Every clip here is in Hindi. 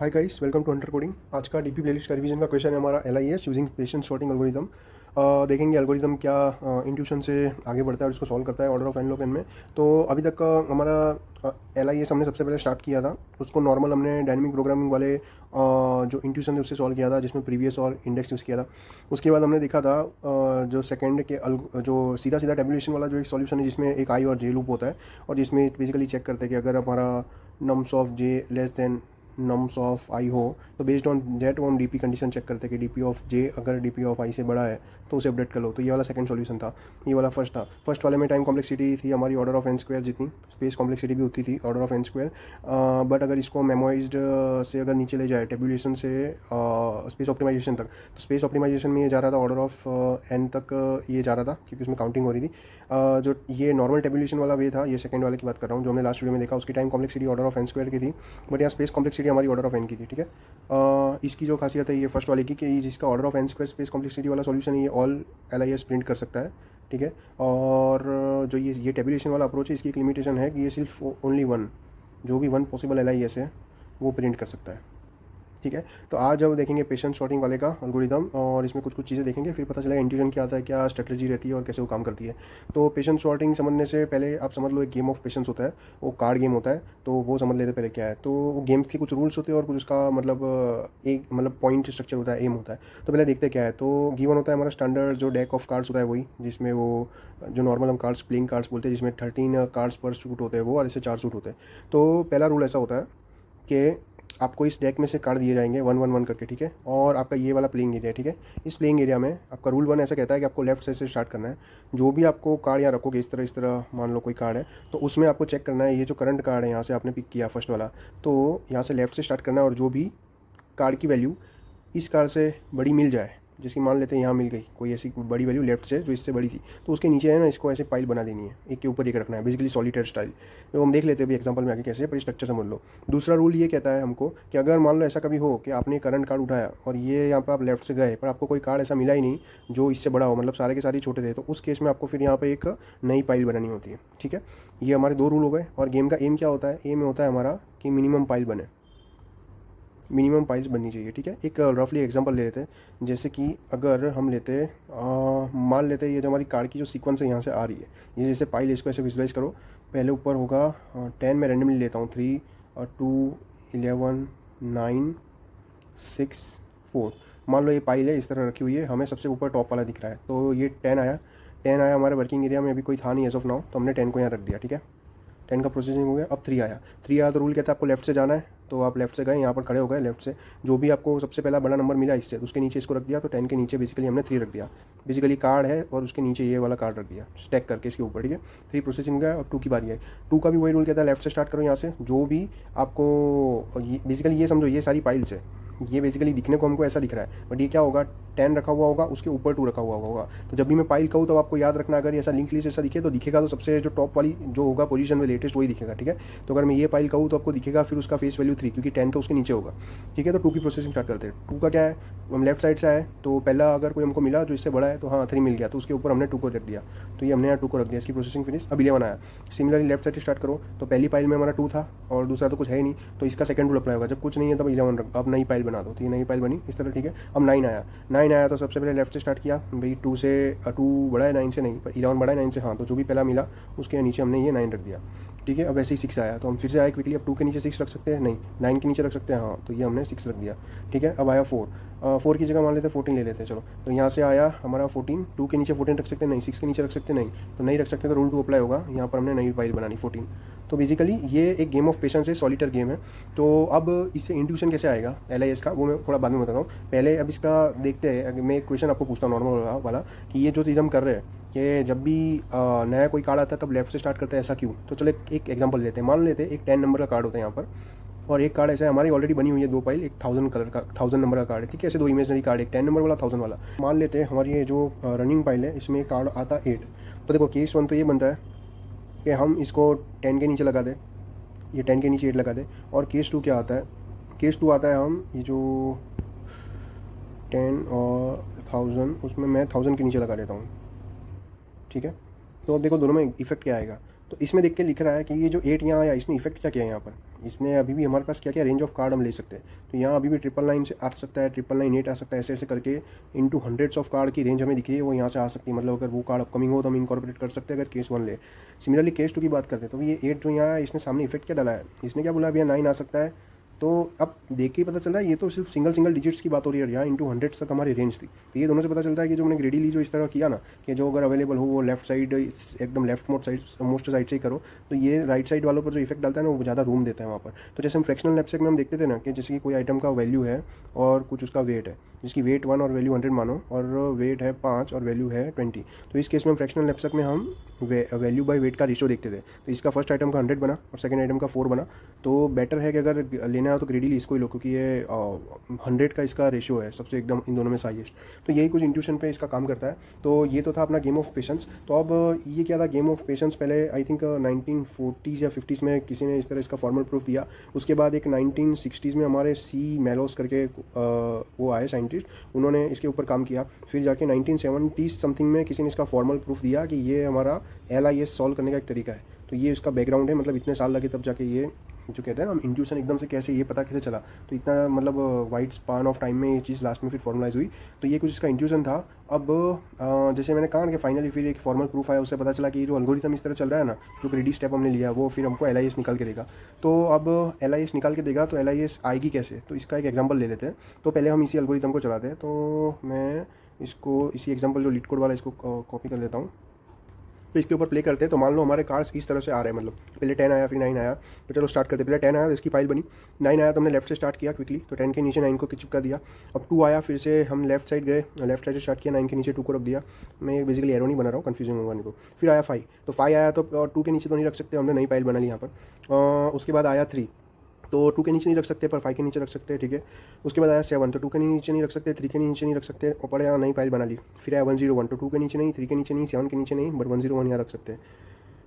Hi guys, welcome to Hunter coding. आज का डीपी प्लेलिस्ट का रिवीजन का क्वेश्चन है हमारा LIS using patience sorting algorithm. देखेंगे एल्गोरिदम क्या इंट्यूशन से आगे बढ़ता है और इसको सॉल्व करता है order of n log n में। तो अभी तक का हमारा LIS हमने सबसे पहले स्टार्ट किया था, उसको नॉर्मल हमने डायनेमिक प्रोग्रामिंग वाले जो इंट्यूशन है उससे सॉल्व किया था, जिसमें प्रीवियस और इंडेक्स यूज़ किया था। उसके बाद हमने देखा था जो सेकेंड के जो सीधा सीधा टेबुलेशन वाला जो एक सॉल्यूशन है, जिसमें एक आई और जे लूप होता है और जिसमें बेसिकली चेक करते हैं कि अगर हमारा nums of j less than nums of i हो तो बेस्ड ऑन दैट वो हम डीपी कंडीशन चेक करते हैं कि डीपी ऑफ जे अगर डीपी ऑफ आई से बड़ा है तो उसे अपडेट कर लो। तो ये वाला सेकंड सॉल्यूशन था, ये वाला फर्स्ट था। फर्स्ट वाले में टाइम कॉम्प्लेक्सिटी थी हमारी ऑर्डर ऑफ एन स्क्वायर जितनी, स्पेस कॉम्प्लेक्सिटी भी होती थी order of n square. But अगर इसको मेमोइज्ड से अगर नीचे ले जाए टेबुलेशन से स्पेस ऑप्टिमाइजेशन तक, तो स्पेस ऑप्टिमाइजेशन में ये जा रहा था ऑर्डर ऑफ एन तक ये जा रहा था, क्योंकि उसमें काउंटिंग हो रही थी। जो ये नॉर्मल टेबुलेशन वाला वे था, ये सेकंड वाले की बात कर रहा हूँ जो हमने लास्ट वीडियो में देखा, उसकी time complexity order of n square की थी, बट यहाँ स्पेस कॉम्प्लेक्सिटी हमारी ऑर्डर ऑफ एन की थी। ठीक है, इसकी जो खासियत है ये फर्स्ट वाले की कि जिसका order of n square space complexity वाला सॉल्यूशन है ये ऑल LIS प्रिंट कर सकता है। ठीक है, और जो ये टेबुलेशन वाला अप्रोच है, इसकी एक लिमिटेशन है कि ये सिर्फ ओनली वन, जो भी वन पॉसिबल LIS है वो प्रिंट कर सकता है। ठीक है, तो आज अब देखेंगे पेशेंस सॉर्टिंग वाले का एल्गोरिदम और इसमें कुछ कुछ चीज़ें देखेंगे, फिर पता चलेगा इंट्यूजन क्या आता है, क्या स्ट्रेटजी रहती है और कैसे वो काम करती है। तो पेशेंस सॉर्टिंग समझने से पहले आप समझ लो एक गेम ऑफ पेशेंस होता है, वो कार्ड गेम होता है, तो वो समझ लेते पहले क्या है। तो गेम के कुछ रूल्स होते हैं और कुछ उसका एक पॉइंट स्ट्रक्चर होता है, एम होता है। तो पहले देखते क्या है। तो गिवन होता है हमारा स्टैंडर्ड जो डेक ऑफ कार्ड्स होता है वही, जिसमें वो जो नॉर्मल हम कार्ड्स प्लेइंग कार्ड्स बोलते हैं, जिसमें 13 कार्ड्स पर सूट होते हैं वो, और ऐसे 4 सूट होते हैं। तो पहला रूल ऐसा होता है कि आपको इस डेक में से कार्ड दिए जाएंगे 1-1-1 करके। ठीक है, और आपका ये वाला प्लेइंग एरिया। ठीक है, इस प्लेइंग एरिया में आपका रूल 1 ऐसा कहता है कि आपको लेफ्ट साइड से स्टार्ट करना है। जो भी आपको कार्ड यहाँ रखोगे इस तरह मान लो कोई कार्ड है, तो उसमें आपको चेक करना है ये जो करंट कार्ड है यहाँ से आपने पिक किया फर्स्ट वाला, तो यहाँ से लेफ्ट से स्टार्ट करना है और जो भी कार्ड की वैल्यू इस कार्ड से बड़ी मिल जाए, जिसकी मान लेते हैं यहाँ मिल गई कोई ऐसी बड़ी वैल्यू लेफ्ट से जो इससे बड़ी थी, तो उसके नीचे है ना इसको ऐसे पाइल बना देनी है, एक के ऊपर एक रखना है, बेसिकली सॉलिटेयर स्टाइल। तो हम देख लेते हैं अभी एग्जांपल में आगे कैसे है, पर स्ट्रक्चर समझ लो। दूसरा रूल ये कहता है हमको कि अगर मान लो ऐसा कभी हो कि आपने करंट कार्ड उठाया और ये यहाँ पर आप लेफ्ट से गए पर आपको कोई कार्ड ऐसा मिला ही नहीं जो इससे बड़ा हो, मतलब सारे के सारे छोटे थे, तो उस केस में आपको फिर यहाँ पर एक नई पाइल बनानी होती है। ठीक है, ये हमारे 2 रूल हो गए। और गेम का एम क्या होता है, एम होता है हमारा कि मिनिमम पाइल बने, मिनिमम पाइल्स बननी चाहिए। ठीक है, एक रफली एग्जांपल ले लेते हैं, जैसे कि अगर हम लेते मान लेते हैं ये जो हमारी कार्ड की जो सीक्वेंस है यहाँ से आ रही है, ये जैसे पाइल, इसको ऐसे विजुलाइज करो। पहले ऊपर होगा 10, मैं रैंडमली लेता हूँ, 3 और 2 11 9 6 4। मान लो ये पाइल है इस तरह रखी हुई है, हमें सबसे ऊपर टॉप वाला दिख रहा है, तो ये 10 आया। 10 आया हमारे वर्किंग एरिया में, अभी कोई था नहीं एज ऑफ नाउ, तो हमने 10 को यहाँ रख दिया। ठीक है, 10 का प्रोसेसिंग हो गया। अब 3 आया, 3 आया तो रूल कहता है आपको लेफ्ट से जाना है, तो आप लेफ्ट से गए, यहाँ पर खड़े हो गए लेफ्ट से, जो भी आपको सबसे पहला बड़ा नंबर मिला इससे, तो उसके नीचे इसको रख दिया। तो 10 के नीचे बेसिकली हमने 3 रख दिया, बेसिकली कार्ड है और उसके नीचे ये वाला कार्ड रख दिया स्टैक करके इसके ऊपर। ठीक है, 3 प्रोसेसिंग हो गया। अब 2 की बारी है। 2 का भी वही रूल कहता है लेफ्ट से स्टार्ट करो, यहाँ से जो भी आपको बेसिकली ये समझो ये सारी पाइल्स है, ये बेसिकली दिखने को हमको ऐसा दिख रहा है, बट ये क्या होगा, 10 रखा हुआ होगा, उसके ऊपर 2 रखा हुआ होगा। तो जब भी मैं पाइल कहूँ तो आपको याद रखना, अगर ऐसा लिंक लिस्ट ऐसा दिखे तो दिखेगा तो सबसे जो टॉप वाली जो होगा पोजीशन में लेटेस्ट वही दिखेगा। ठीक है, तो अगर मैं ये पाइल कहूँ तो आपको दिखेगा फिर उसका फेस वैल्यू 3, क्योंकि 10 तो उसके नीचे होगा। ठीक है, तो 2 की प्रोसेसिंग स्टार्ट करते हैं। 2 का क्या है, हम लेफ्ट साइड से आए, तो पहला अगर कोई हमको मिला जो इससे बड़ा है, तो हाँ 3 मिल गया, तो उसके ऊपर हमने 2 को रख दिया, तो ये हमने यहाँ 2 को रख दिया, इसकी प्रोसेसिंग फिनिश। अब 11 आया। सिमिलरली लेफ्ट साइड स्टार्ट करो, तो पहली पाइल में हमारा 2 था और दूसरा तो कुछ है ही नहीं, तो इसका सेकंड रूल अप्लाई होगा, जब कुछ नहीं है तब 11 रख, अब नई पाइल बना दो, तो ये नई पाइल बनी इस तरह। ठीक है, अब 9 आया। 9 आया तो सबसे पहले लेफ्ट से स्टार्ट किया भाई, 2 से 2 बड़ा है 9 से नहीं, पर 11 बड़ा है 9 से, हाँ, तो जो भी पहला मिला उसके नीचे हमने ये 9 रख दिया। ठीक है, अब ऐसे ही 6 आया, तो हम फिर से आए क्विकली, अब 2 के नीचे 6 रख सकते हैं, नहीं 9 के नीचे रख सकते हैं, हाँ, तो ये हमने 6 रख दिया। ठीक है, अब आया 4, 4 की जगह मान लेते हैं 14 ले लेते हैं, चलो, तो यहाँ से आया हमारा 14, 2 के नीचे 14 रख सकते हैं, नहीं 6 के नीचे रख सकते हैं, नहीं, तो नहीं रख सकते, तो रूल 2 अप्लाई होगा, यहाँ पर हमने नई फाइल बनानी 14। तो बेसिकली ये एक गेम ऑफ पेशेंस है, सॉलिटर गेम है। तो अब इससे इंट्यूशन कैसे आएगा LIS का, वो मैं थोड़ा बाद में बताता हूँ। पहले अब इसका देखते हैं, मैं एक क्वेश्चन आपको पूछता हूँ नॉर्मल वाला, कि ये जो चीज़ हम कर रहे हैं कि जब भी नया कोई कार्ड आता है तब लेफ्ट से स्टार्ट करते हैं, ऐसा क्यों? तो चलो एक एग्जांपल लेते हैं, मान लेते हैं एक 10 नंबर का कार्ड होता है यहाँ पर, और एक कार्ड ऐसा है हमारी ऑलरेडी बनी हुई है 2 पाइल, एक 1000 कलर का 1000 नंबर का कार्ड है। ठीक है, ऐसे 2 इमेजनरी कार्ड, एक 10 नंबर वाला 1000 वाला। मान लेते हैं हमारी ये जो रनिंग पाइल है इसमें कार्ड आता 8। तो देखो केस 1 तो ये बनता है कि हम इसको 10 के नीचे लगा दें, ये 10 के नीचे 8 लगा दें। और केस 2 क्या आता है, केस 2 आता है हम ये जो 10 और 1000, उसमें मैं 1000 के नीचे लगा देता हूँ। ठीक है, तो अब देखो दोनों में इफेक्ट क्या आएगा, तो इसमें देख के लिख रहा है कि ये जो 8 यहाँ आया इसने इफेक्ट क्या किया है यहाँ पर, इसने अभी भी हमारे पास क्या क्या रेंज ऑफ कार्ड हम ले सकते हैं। तो यहाँ अभी भी 999 से आ सकता है, 999 आ सकता है, ऐसे ऐसे करके इनटू हंड्रेड्स ऑफ कार्ड की रेंज हमें दिख रही है, वो यहाँ से आ सकती है। मतलब अगर वो कार्ड अपकमिंग हो तो हम इनकॉर्पोरेट कर सकते हैं अगर केस 1 ले। सिमिलरली केस 2 की बात करते हैं तो ये 8 जो यहाँ है इसने सामने इफेक्ट क्या डाला है, इसने क्या बोला भैया 9 आ सकता है। तो अब देख के ही पता चल रहा है ये तो सिर्फ सिंगल डिजिट्स की बात हो रही है, यहाँ इंटू हंड्रेड्स तक हमारी रेंज थी। तो ये दोनों से पता चलता है कि जो हमने ग्रेडीली जो इस तरह किया ना कि जो अगर अवेलेबल हो वो लेफ्ट साइड एकदम लेफ्ट मोस्ट साइड से ही करो, तो ये राइट साइड वालों पर जो इफेक्ट डालता है ना वो ज़्यादा रूम देता है वहाँ पर। तो जैसे हम फ्रैक्शनल नैपसैक में हम देखते थे ना कि जैसे कि कोई आइटम का वैल्यू है और कुछ उसका वेट है, जिसकी वेट 1 और वैल्यू 100 मानो और वेट है 5 और वैल्यू है 20। तो इस केस में फ्रैक्शनल नैपसैक में हम वैल्यू बाय वेट का रेशो देखते थे। तो इसका फर्स्ट आइटम का 100 बना और सेकंड आइटम का 4 बना। तो बेटर है कि अगर लेना हो तो ग्रेडीली इसको ही लो, क्योंकि ये 100 का इसका रेशियो है सबसे एकदम इन दोनों में हाईएस्ट। तो यही कुछ इंट्यूशन पे इसका काम करता है। तो ये तो था अपना गेम ऑफ पेशेंस। तो अब ये क्या था गेम ऑफ पेशेंस, पहले आई थिंक 1940s या 50s में किसी ने इस तरह इसका फॉर्मल प्रूफ दिया। उसके बाद एक 1960s में हमारे सी मेलोस करके वो आए साइंटिस्ट, उन्होंने इसके ऊपर काम किया। फिर जाके 1970s समथिंग में किसी ने इसका फॉर्मल प्रूफ दिया कि ये हमारा LIS सॉल्व करने का एक तरीका है। तो ये इसका बैकग्राउंड है, मतलब इतने साल लगे तब जाके ये जो कहते हैं ना हम इंट्यूशन एकदम से कैसे ये पता कैसे चला। तो इतना मतलब वाइड स्पान ऑफ टाइम में ये चीज़ लास्ट में फिर फॉर्मलाइज हुई। तो ये कुछ इसका इंट्यूशन था। अब जैसे मैंने कहा कि फाइनली फिर एक फॉर्मल प्रूफ आया, उससे पता चला कि ये जो एल्गोरिथम इस तरह चल रहा है ना, जो ग्रेडी स्टेप हमने लिया वो फिर हमको LIS निकाल के देगा। तो अब LIS निकाल के देगा तो LIS आएगी कैसे, तो इसका एक एग्जाम्पल ले लेते हैं। तो पहले हम इसी एल्गोरिथम को चलाते हैं। तो मैं इसको इसी एग्जाम्पल जो लीड कोड वाला इसको कॉपी कर लेता हूँ। तो इसके ऊपर प्ले करते हैं। तो मान लो हमारे कार्ड्स इस तरह से आ रहे हैं, मतलब पहले 10 आया फिर 9 आया। तो चलो स्टार्ट करते हैं। पहले 10 आया तो इसकी फाइल बनी, 9 आया तो हमने लेफ्ट से स्टार्ट किया क्विकली, तो 10 के नीचे 9 को चिपका दिया। अब 2 आया, फिर से हम लेफ्ट साइड गए, लेफ्ट साइड से स्टार्ट किया, 9 के नीचे 2 को रख दिया। मैं बेसिकली एरो नहीं बना रहा हूँ, कन्फ्यूजन होगा नहीं तो। फिर आया 5, तो 5 आया तो 2 के नीचे तो नहीं रख सकते, हमने नई फाइल बना ली यहाँ पर। उसके बाद आया 3, तो 2 के नीचे नहीं रख सकते पर 5 के नीचे रख सकते हैं, ठीक है। उसके बाद आया 7, तो 2 के नीचे नहीं रख सकते, 3 के नीचे नहीं रख सकते, और पड़े यहाँ नई फाइल बना ली। फिर आया 101, तो 2 के नीचे नहीं, 3 के नीचे नहीं, 7 के नीचे नहीं, बट 101 यहाँ रख सकते हैं।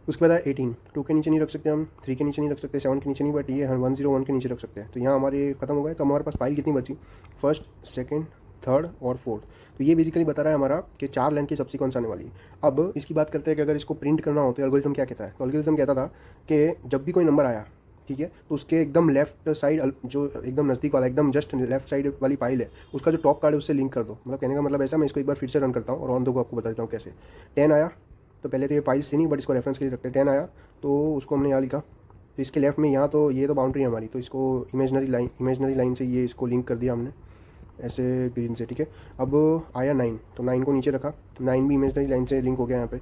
उसके बाद आया 18, 2 के नीचे नहीं रख सकते हम, 3 के नीचे नहीं रख सकते, 7 के नीचे नहीं, बट ये हम 101 के नीचे रख सकते हैं। तो यहाँ हमारे खत्म हो गए। तो हमारे पास फाइल कितनी बची, फर्स्ट, सेकंड, थर्ड और फोर्थ। तो ये बेसिकली बता रहा है हमारा कि 4 लाइन की सब्सिक्वेंस आने वाली है। अब इसकी बात करते हैं कि अगर इसको प्रिंट करना हो तो एल्गोरिथम क्या कहता है। तो एल्गोरिथम कहता था कि जब भी कोई नंबर आया, ठीक है, तो उसके एकदम लेफ्ट साइड जो एकदम नज़दीक वाला एकदम जस्ट लेफ्ट साइड वाली फाइल है, उसका जो टॉप कार्ड है उससे लिंक कर दो। मतलब कहने का मतलब ऐसा, मैं इसको एक बार फिर से रन करता हूँ और ऑन दो को आपको बता देता हूँ कैसे। 10 आया, तो पहले तो ये फाइल्स थी नहीं बट इसको रेफरेंस के लिए रखते हैं। 10 आया तो उसको हमने यहाँ लिखा, तो इसके लेफ्ट में यहाँ तो ये तो बाउंड्री है हमारी, तो इसको इमेजनरी लाइन से ये इसको लिंक कर दिया हमने ऐसे ग्रीन से, ठीक है। अब आया 9, तो 9 को नीचे रखा, 9 भी इमेजनरी लाइन से लिंक हो गया यहाँ पे।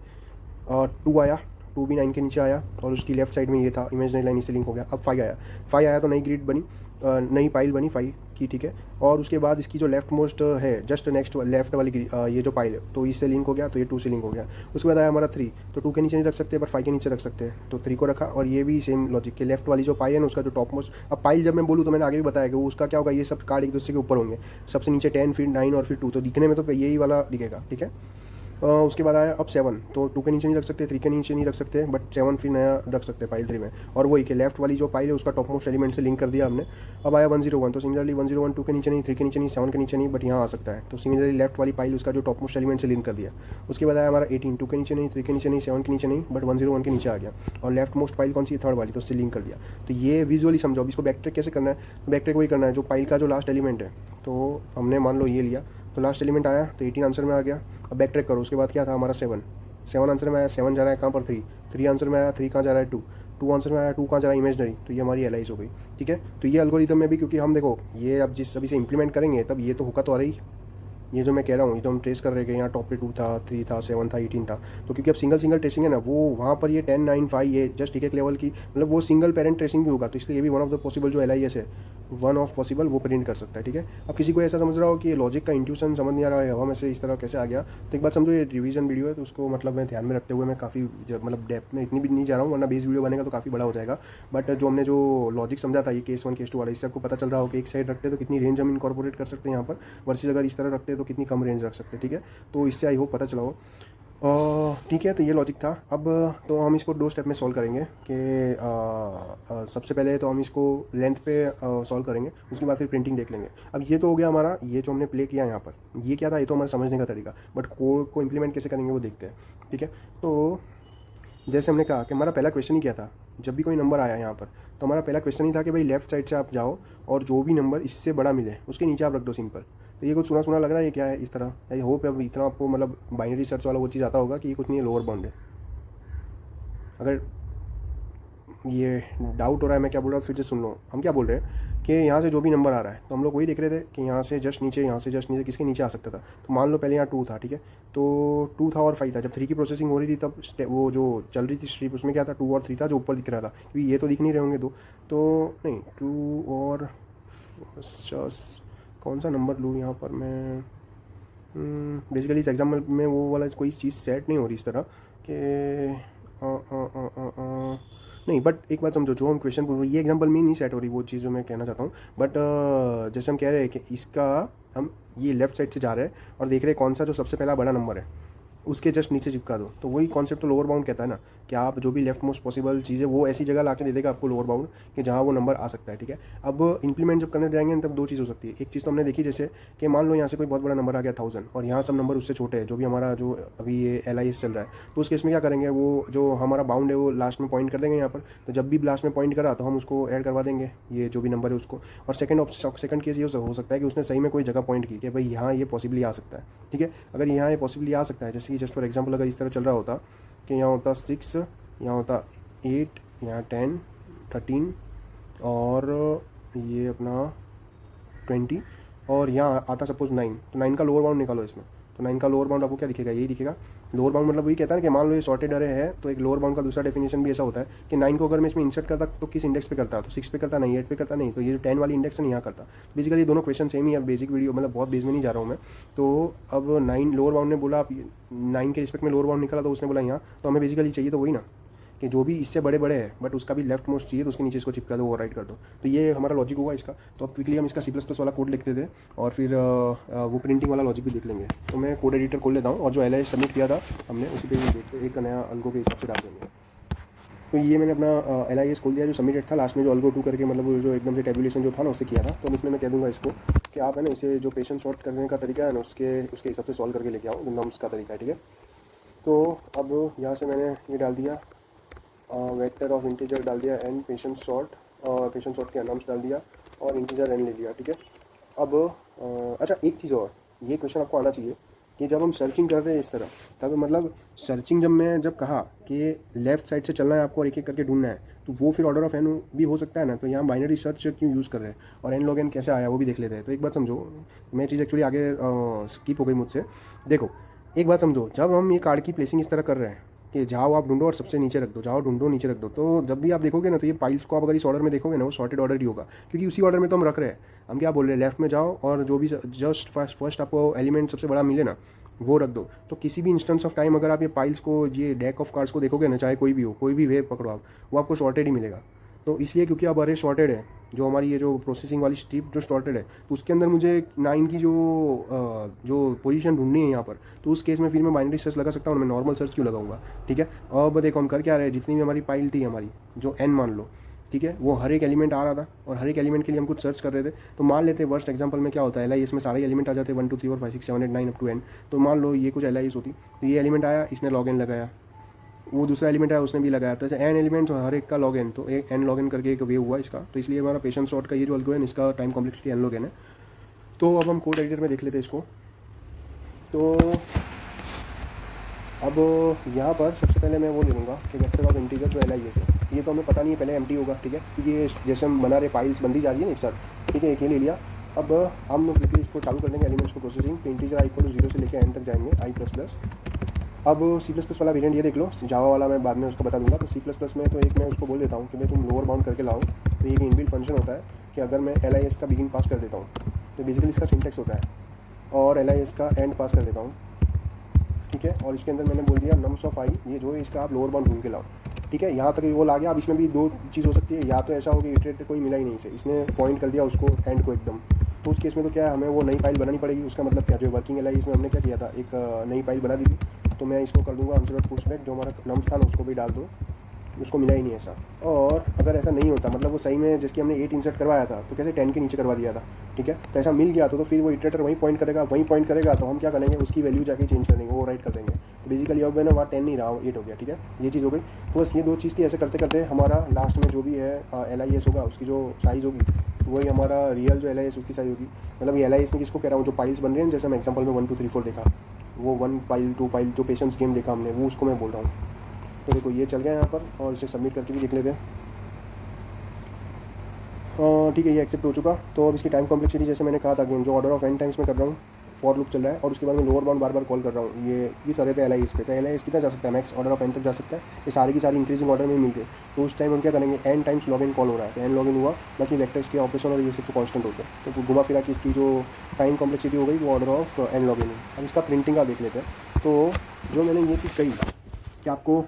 और 2 आया, 2 भी 9 के नीचे आया और उसकी लेफ्ट साइड में ये था, इमेजनरी लाइन इससे लिंक हो गया। अब 5 आया, 5 आया तो नई ग्रिड बनी, नई पाइल बनी 5 की, ठीक है। और उसके बाद इसकी जो लेफ्ट मोस्ट है जस्ट नेक्स्ट लेफ्ट वाली ये जो पाइल है तो इससे लिंक हो गया, तो ये 2 से लिंक हो गया। उसके बाद आया हमारा 3, तो 2 के नीचे नहीं रख सकते पर 5 के नीचे रख सकते हैं, तो 3 को रखा। और ये भी सेम लॉजिक के लेफ्ट वाली जो पाइल है ना उसका जो टॉप मोस्ट, अब पाइल जब मैं बोलूँ तो मैंने आगे भी बताया कि वो उसका क्या होगा, ये सब कार्ड एक दूसरे के ऊपर होंगे, सबसे नीचे 10 फिर 9 और फिर 2, तो दिखने में तो यही वाला दिखेगा, ठीक है। उसके बाद आया अब 7, तो 2 के नीचे नहीं रख सकते, 3 के नीचे नहीं रख सकते, बट 7 फिर नया रख सकते फाइल 3 में। और वही कि लेफ्ट वाली जो फाइल है उसका टॉप मोस्ट एलिमेंट से लिंक कर दिया हमने। अब आया 101, तो सिमिलरली 101 2 के नीचे नहीं, 3 के नीचे नहीं, 7 के नीचे नहीं, बट यहाँ आ सकता है, तो सिमिलरली लेफ्ट वाली फाइल उसका जो टॉप मोस्ट एलिमेंट से लिंक कर दिया। उसके बाद आया हमारा 18, 2 के नीचे नहीं, 3 के नीचे नहीं, 7 के नीचे नहीं, बट 101 के नीचे आ गया। और लेफ्ट मोस्ट फाइल कौन सी, थर्ड वाली, तो उससे लिंक कर दिया। तो ये विजुअली समझो। अब इसको बैकट्रैक कैसे करना है, बैकट्रैक वही करना है जो फाइल का जो लास्ट एलिमेंट है, तो हमने मान लो ये लिया, तो लास्ट एलिमेंट आया तो 18 आंसर में आ गया। अब बैक ट्रैक करो, उसके बाद क्या था हमारा 7 आंसर में आया, 7 जा रहा है कहाँ पर 3 आंसर में आया, 3 कहाँ जा रहा है 2 आंसर में आया, 2 कहाँ जा रहा है इमेजनरी, तो ये हमारी एलाइज हो गई, ठीक है। तो ये एल्गोरिथम में भी, क्योंकि हम देखो ये अब जिस अभी से इंप्लीमेंट करेंगे तब ये तो होगा तो आ रही, ये जो मैं कह रहा हूँ ये तो हम ट्रेस कर रहे हैं यहाँ टॉप पे 2 था, 3 था, 7 था, 18 था। तो क्योंकि अब सिंगल ट्रेसिंग है ना, वो वहाँ पर ये 10 9 5 ये जस्ट एक लेवल की, मतलब वो सिंगल पेरेंट ट्रेसिंग भी होगा, तो इसलिए ये भी वन ऑफ द पॉसिबल जो LIS है, वन ऑफ पॉसिबल वो प्रिंट कर सकता है, ठीक है। अब किसी को ऐसा समझ रहा हो कि ये लॉजिक का इंट्यूशन समझ नहीं आ रहा है, हवा में से इस तरह कैसे आ गया, तो एक बात समझो, ये रिवीजन वीडियो है, तो उसको मतलब मैं ध्यान में रखते हुए मैं काफ़ी मतलब डेप्थ में इतनी भी नहीं जा रहा हूँ, वरना बेस वीडियो बनेगा तो काफ़ी बड़ा हो जाएगा। बट जो हमने जो लॉजिक समझा था ये केस 1 केस 2 वाला, इससे आपको पता चल रहा हो कि एक साइड रखते तो कितनी रेंज हम इनकॉर्पोरेट कर सकते हैं यहाँ पर, वर्सेस अगर इस तरह रखते हैं तो कितनी कम रेंज रख सकते हैं, ठीक है। तो इससे आई होप पता चला हो, ठीक है। तो ये लॉजिक था। अब तो हम इसको 2 स्टेप में सॉल्व करेंगे कि सबसे पहले तो हम इसको लेंथ पे सॉल्व करेंगे, उसके बाद फिर प्रिंटिंग देख लेंगे। अब ये तो हो गया हमारा, ये जो हमने प्ले किया यहाँ पर, ये क्या था, ये तो हमारा समझने का तरीका, बट कोड को इम्प्लीमेंट कैसे करेंगे वो देखते हैं, ठीक है। तो जैसे हमने कहा कि हमारा पहला क्वेश्चन ही क्या था, जब भी कोई नंबर आया यहाँ पर तो हमारा पहला क्वेश्चन ही था कि भाई लेफ्ट साइड से आप जाओ और जो भी नंबर इससे बड़ा मिले उसके नीचे आप रख दो सिंपल। तो ये कुछ सुना सुना लग रहा है, ये क्या है इस तरह? आई होप अब इतना आपको मतलब बाइनरी सर्च वाला वो चीज़ आता होगा कि ये कुछ नहीं है, लोअर बाउंड है। अगर ये डाउट हो रहा है मैं क्या बोल रहा हूँ फिर से सुन लो। हम क्या बोल रहे हैं कि यहाँ से जो भी नंबर आ रहा है तो हम लोग वही देख रहे थे कि यहाँ से जस्ट नीचे, यहाँ से जस्ट नीचे किसके नीचे आ सकता था। तो मान लो पहले यहाँ 2 था, ठीक है, तो 2 था और 5 था। जब 3 की प्रोसेसिंग हो रही थी तब वो जो चल रही थी स्ट्रिप उसमें क्या था, 2 और 3 था जो ऊपर दिख रहा था, क्योंकि ये तो दिख नहीं रहे होंगे दो, तो नहीं 2 और कौन सा नंबर लूँ यहाँ पर मैं। बेसिकली इस एग्जाम्पल में वो वाला कोई चीज़ सेट नहीं हो रही इस तरह कि नहीं, बट एक बात समझो, जो हम क्वेश्चन पूछ रहे ये एग्जांपल में नहीं सेट हो रही वो चीज़ जो मैं कहना चाहता हूँ। बट जैसे हम कह रहे हैं कि इसका हम ये लेफ्ट साइड से जा रहे हैं और देख रहे हैं कौन सा जो सबसे पहला बड़ा नंबर है उसके जस्ट नीचे चिपका दो, तो वही कॉन्सेप्ट तो लोअर बाउंड कहता है ना, कि आप जो भी लेफ्ट मोस्ट पॉसिबल चीज़ है वो ऐसी जगह ला के दे देगा आपको लोअर बाउंड कि जहाँ वो नंबर आ सकता है, ठीक है। अब इंप्लीमेंट जब करने जाएंगे तब दो चीज़ हो सकती है। एक चीज़ तो हमने देखी जैसे कि मान लो यहाँ से कोई बहुत बड़ा नंबर आ गया 1000 और यहाँ सब नंबर उससे छोटे हैं, जो भी हमारा जो अभी ये LIS चल रहा है, तो उस केस में क्या करेंगे, वो जो हमारा बाउंड है वो लास्ट में पॉइंट कर देंगे यहाँ पर। तो जब भी लास्ट में पॉइंट करा तो हम उसको ऐड करवा देंगे ये जो भी नंबर है उसको। और सेकंड केस ये हो सकता है कि उसने सही में कोई जगह पॉइंट की कि भाई यहाँ ये पॉसिबली आ सकता है, ठीक है। अगर यहाँ ये पॉसिबली आ सकता है, जैसे कि जस्ट फॉर एग्जाम्पल अगर इस तरह चल रहा होता कि यहाँ होता 6, यहाँ होता 8, यहाँ 10, 13 और ये अपना 20 और यहाँ आता सपोज 9, तो 9 का लोअर बाउंड निकालो इसमें। तो 9 का लोअर बाउंड आपको क्या दिखेगा, यही दिखेगा। लोअर बाउंड मतलब वही कहता है ना कि मान लो ये सॉर्टेड अरे है, तो एक लोअर बाउंड का दूसरा डेफिनेशन भी ऐसा होता है कि 9 को अगर मैं इसमें इंसर्ट करता तो किस इंडेक्स पे करता, तो 6 पे करता, नहीं 8 पे करता, नहीं तो ये जो 10 वाली इंडेक्स है यहाँ करता। बेसिकली ये दोनों क्वेश्चन सेम ही है, बेसिक वीडियो मतलब बहुत बेस में नहीं जा रहा हूँ मैं। तो अब 9 लोअर बाउंड ने बोला, आप 9 के रिस्पेक्ट में लोअर बाउंड निकाला तो उसने बोला यहाँ, तो हमें बेसिकली चाहिए तो वही ना कि जो भी इससे बड़े बड़े हैं बट उसका भी लेफ्ट मोस्ट चाहिए, तो उसके नीचे इसको चिपका दो, ओवरराइट कर दो। तो ये हमारा लॉजिक होगा इसका। तो अब क्विकली हम इसका C++ वाला कोड लिखते थे और फिर वो प्रिंटिंग वाला लॉजिक भी देख लेंगे। तो मैं कोड एडिटर खोल लेता हूँ और जो LIS सबमिट किया था हमने उसी पे एक नया अल्गो के हिसाब से डाल देंगे। तो ये मैंने अपना LIS खोल दिया जो सबमिटेड था लास्ट में, जो अल्गो 2 करके मतलब वो जो एकदम से टेबुलेशन जो था ना उससे किया था। तो इसमें मैं कह दूँगा इसको कि आप है ना इसे जो पेशेंट सॉर्ट करने का तरीका है ना उसके हिसाब से सॉल्व करके लेके आओ, नम्स का तरीका है, ठीक है। तो अब यहाँ से मैंने ये डाल दिया वेक्टर ऑफ इंटीजर डाल दिया एन पेशेंट सॉर्ट, और पेशेंट सॉर्ट के अनाउंस डाल दिया और इंटीजर एन ले लिया, ठीक है। अब अच्छा एक चीज़ और, ये क्वेश्चन आपको आना चाहिए कि जब हम सर्चिंग कर रहे हैं इस तरह, तब मतलब सर्चिंग जब कहा कि लेफ्ट साइड से चलना है आपको और एक एक करके ढूंढना है, तो वो फिर ऑर्डर ऑफ एन भी हो सकता है ना। तो यहाँ बाइनरी सर्च क्यों यूज़ कर रहे हैं और एन लॉग एन कैसे आया वो भी देख लेते हैं। तो एक बात समझो, मैं चीज़ एक्चुअली आगे स्किप हो गई मुझसे। देखो एक बात समझो, जब हम ये कार्ड की प्लेसिंग इस तरह कर रहे हैं कि जाओ आप ढूंढो और सबसे नीचे रख दो, जाओ ढूंढो नीचे रख दो, तो जब भी आप देखोगे ना तो ये पाइल्स को आप अगर इस ऑर्डर में देखोगे ना वो सॉर्टेड ऑर्डर ही होगा, क्योंकि उसी ऑर्डर में तो हम रख रहे हैं। हम क्या बोल रहे हैं, लेफ्ट में जाओ और जो भी जस्ट फर्स्ट आपको एलिमेंट सबसे बड़ा मिले ना वो रख दो। तो किसी भी इंस्टेंस ऑफ टाइम अगर आप ये पाइल्स को, ये डेक ऑफ कार्ड्स को देखोगे ना, चाहे कोई भी हो, कोई भी वे पकड़ो आप, वो आपको सॉर्टेड ही मिलेगा। तो इसलिए क्योंकि अब अरे सॉर्टेड है, जो हमारी ये जो प्रोसेसिंग वाली स्ट्रिप जो सॉर्टेड है, तो उसके अंदर मुझे 9 की जो पोजीशन ढूंढनी है यहाँ पर, तो उस केस में फिर मैं बाइनरी सर्च लगा सकता हूँ, मैं नॉर्मल सर्च क्यों लगाऊंगा, ठीक है। अब देखो हम कर क्या रहे हैं, जितनी भी हमारी पाइल थी हमारी जो n मान लो, ठीक है, वो हर एक एलिमेंट आ रहा था और हर एक एलिमेंट के लिए हम कुछ सर्च कर रहे थे। तो मान लेते वर्स्ट एग्जांपल में क्या होता है, LIS में सारे एलिमेंट आ जाते हैं 1 2 3 4 5 6 7 8 9 अप टू n। तो मान लो ये कुछ LIS होती, तो ये एलिमेंट आया, इसने लॉग एन लगाया, वो दूसरा एलिमेंट है उसने भी लगाया, तो ऐसे n एलिमेंट्स हर एक का लॉग एन, तो एक n लॉग एन करके एक वे हुआ इसका। तो इसलिए हमारा पेशेंट सॉर्ट का ये जो अल्गो है इसका time complexity n log n है। तो अब हम कोड एडिटर में देख लेते हैं इसको। तो अब यहाँ पर सबसे पहले मैं वो ले लूँगा कि वेक्टर ऑफ इंटीजर जो LIS है, ये तो हमें पता नहीं है, पहले एम्प्टी होगा, ठीक है, क्योंकि ये जैसे हम बना रहे फाइल्स बनती जा रही है ना एक साथ, ठीक है, एक ये ले लिया। अब हम क्विकली इसको चालू कर देंगे एलिमेंट्स को प्रोसेसिंग, तो इंटीजर i = 0 से लेकर n तक जाएंगे i++। अब C++ वाला वेरिएंट ये देख लो, जावा वाला मैं बाद में उसको बता दूंगा। तो C++ में तो एक मैं उसको बोल देता हूँ कि भाई तुम लोअर बाउंड करके लाओ। तो ये इनबिल्ट फंक्शन होता है कि अगर मैं LIS का बिगिन पास कर देता हूँ तो बेसिकली इसका सिंटेक्स होता है, और LIS का एंड पास कर देता हूँ, ठीक है। और इसके अंदर मैंने बोल दिया नम्स ऑफ i, ये जो है इसका आप लोअर बाउंड ढूंढ के लाओ, ठीक है। यहाँ तक वो ला गया। अब इसमें भी दो चीज़ हो सकती है, या तो ऐसा हो कि इटरेटर कोई मिला ही नहीं, से इसने पॉइंट कर दिया उसको एंड को एकदम, तो उस केस में तो क्या है, हमें वो नई फाइल बनानी पड़ेगी। उसका मतलब क्या, जो वर्किंग LIS में हमने क्या किया था, एक नई फाइल बना दी थी। तो मैं इसको कर दूंगा आंसर डॉट पुशबैक, जो हमारा नम्स था ना उसको भी डाल दो उसको मिला ही नहीं ऐसा। और अगर ऐसा नहीं होता, मतलब वो सही में जिसकी हमने 8 इंसर्ट करवाया था तो कैसे 10 के नीचे करवा दिया था, ठीक है, तो ऐसा मिल गया तो फिर वो इटरेटर वहीं पॉइंट करेगा, तो हम क्या करेंगे, उसकी वैल्यू जाके चेंज कर देंगे, वो राइट कर देंगे। तो बेसिकली अब मैंने वहाँ 10 नहीं रहा, 8 हो गया, ठीक है, ये चीज़ हो गई। तो बस ये 2 चीज़ थी। ऐसे करते करते हमारा लास्ट में जो भी है LIS होगा, उसकी जो साइज़ होगी वही हमारा रियल जो LIS उसकी साइज़ होगी। मतलब ये LIS में किसको कह रहा हूँ, जो पाइल्स बन रहे हैं, जैसे हम एग्जाम्पल में 1 2 3 4 देखा, वो 1 पाइल 2 पाइल जो पेशेंस गेम देखा हमने, वो उसको मैं बोल रहा हूँ। तो देखो ये चल गया यहाँ पर, और इसे सबमिट करके भी देख लेते हैं। ठीक है, ये एक्सेप्ट हो चुका। तो अब इसकी टाइम कॉम्प्लेक्सिटी जैसे मैंने कहा था कि जो ऑर्डर ऑफ n टाइम्स में कर रहा हूँ, फॉर लूप चल रहा है, और उसके बाद मैं लोअर बाउंड बार बार कॉल कर रहा हूँ। ये सारे पे LIS पे, तो LIS कितना जा सकता है, मैक्स ऑर्डर ऑफ n तक जा सकता है। ये सारी की सारी इंक्रीजिंग ऑर्डर में मिलते हैं। तो उस टाइम हम क्या करेंगे, n times log in call हो रहा है, तो n लॉग इन हुआ, बाकी वेक्टर्स के ऑपरेशन और ये सब तो कॉन्स्टेंट होते हैं। तो घुमा फिरा कि इसकी जो टाइम कॉम्प्लेक्सिटी हो गई वो order of n log in है। अब इसका प्रिंटिंग का देख लेते हैं। तो जो मैंने ये चीज़ कही कि आपको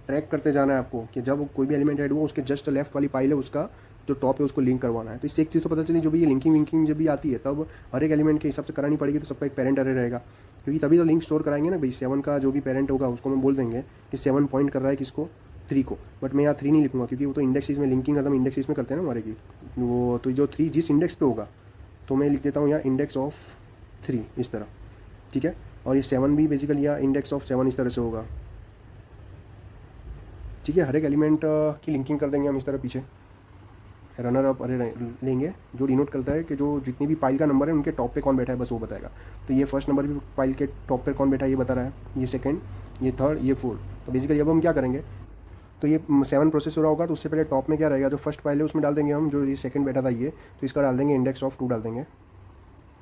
ट्रैक करते जाना है आपको, कि जब कोई भी एलिमेंट ऐड हुआ उसके जस्ट लेफ्ट वाली पाइल है, उसका जो टॉप है उसको लिंक करवाना है। तो इससे एक चीज़ तो पता चली, जो भी ये लिंकिंग विंकिंग जब भी आती है तब हर एक एलिमेंट के हिसाब से करानी पड़ेगी, तो सबका एक पेरेंट अरे रहेगा, क्योंकि तभी तो लिंक स्टोर कराएंगे ना भाई। 7 का जो भी पेरेंट होगा उसको हम बोल देंगे कि 7 पॉइंट कर रहा है किसको, 3 को। बट मैं यहाँ 3 नहीं लिखूँगा, क्योंकि वो तो इंडेक्सिस में लिंकिंग खत्म इंडेक्सिस में करते हैं ना हमारे की, वो तो जो 3 जिस इंडेक्स पे होगा, तो मैं लिख देता हूँ यहाँ इंडेक्स ऑफ 3 इस तरह, ठीक है। और ये 7 भी बेसिकली यहाँ इंडेक्स ऑफ 7 इस तरह से होगा, ठीक है। हर एक एलिमेंट की लिंकिंग कर देंगे हम इस तरह पीछे। रनर अप अरे लेंगे जो डिनोट करता है कि जो जितनी भी पाइल का नंबर है उनके टॉप पे कौन बैठा है, बस वो बताएगा। तो ये फर्स्ट नंबर भी पाइल के टॉप पे कौन बैठा है ये बता रहा है, ये सेकंड, ये थर्ड, ये फोर्थ। तो बेसिकली अब हम क्या करेंगे, तो ये 7 प्रोसेस हो रहा होगा, तो उससे पहले टॉप में क्या रहेगा, जो फर्स्ट पाइल है उसमें डाल देंगे हम, जो ये सेकंड बैठा था ये, तो इसका डाल देंगे इंडेक्स ऑफ 2 डाल देंगे,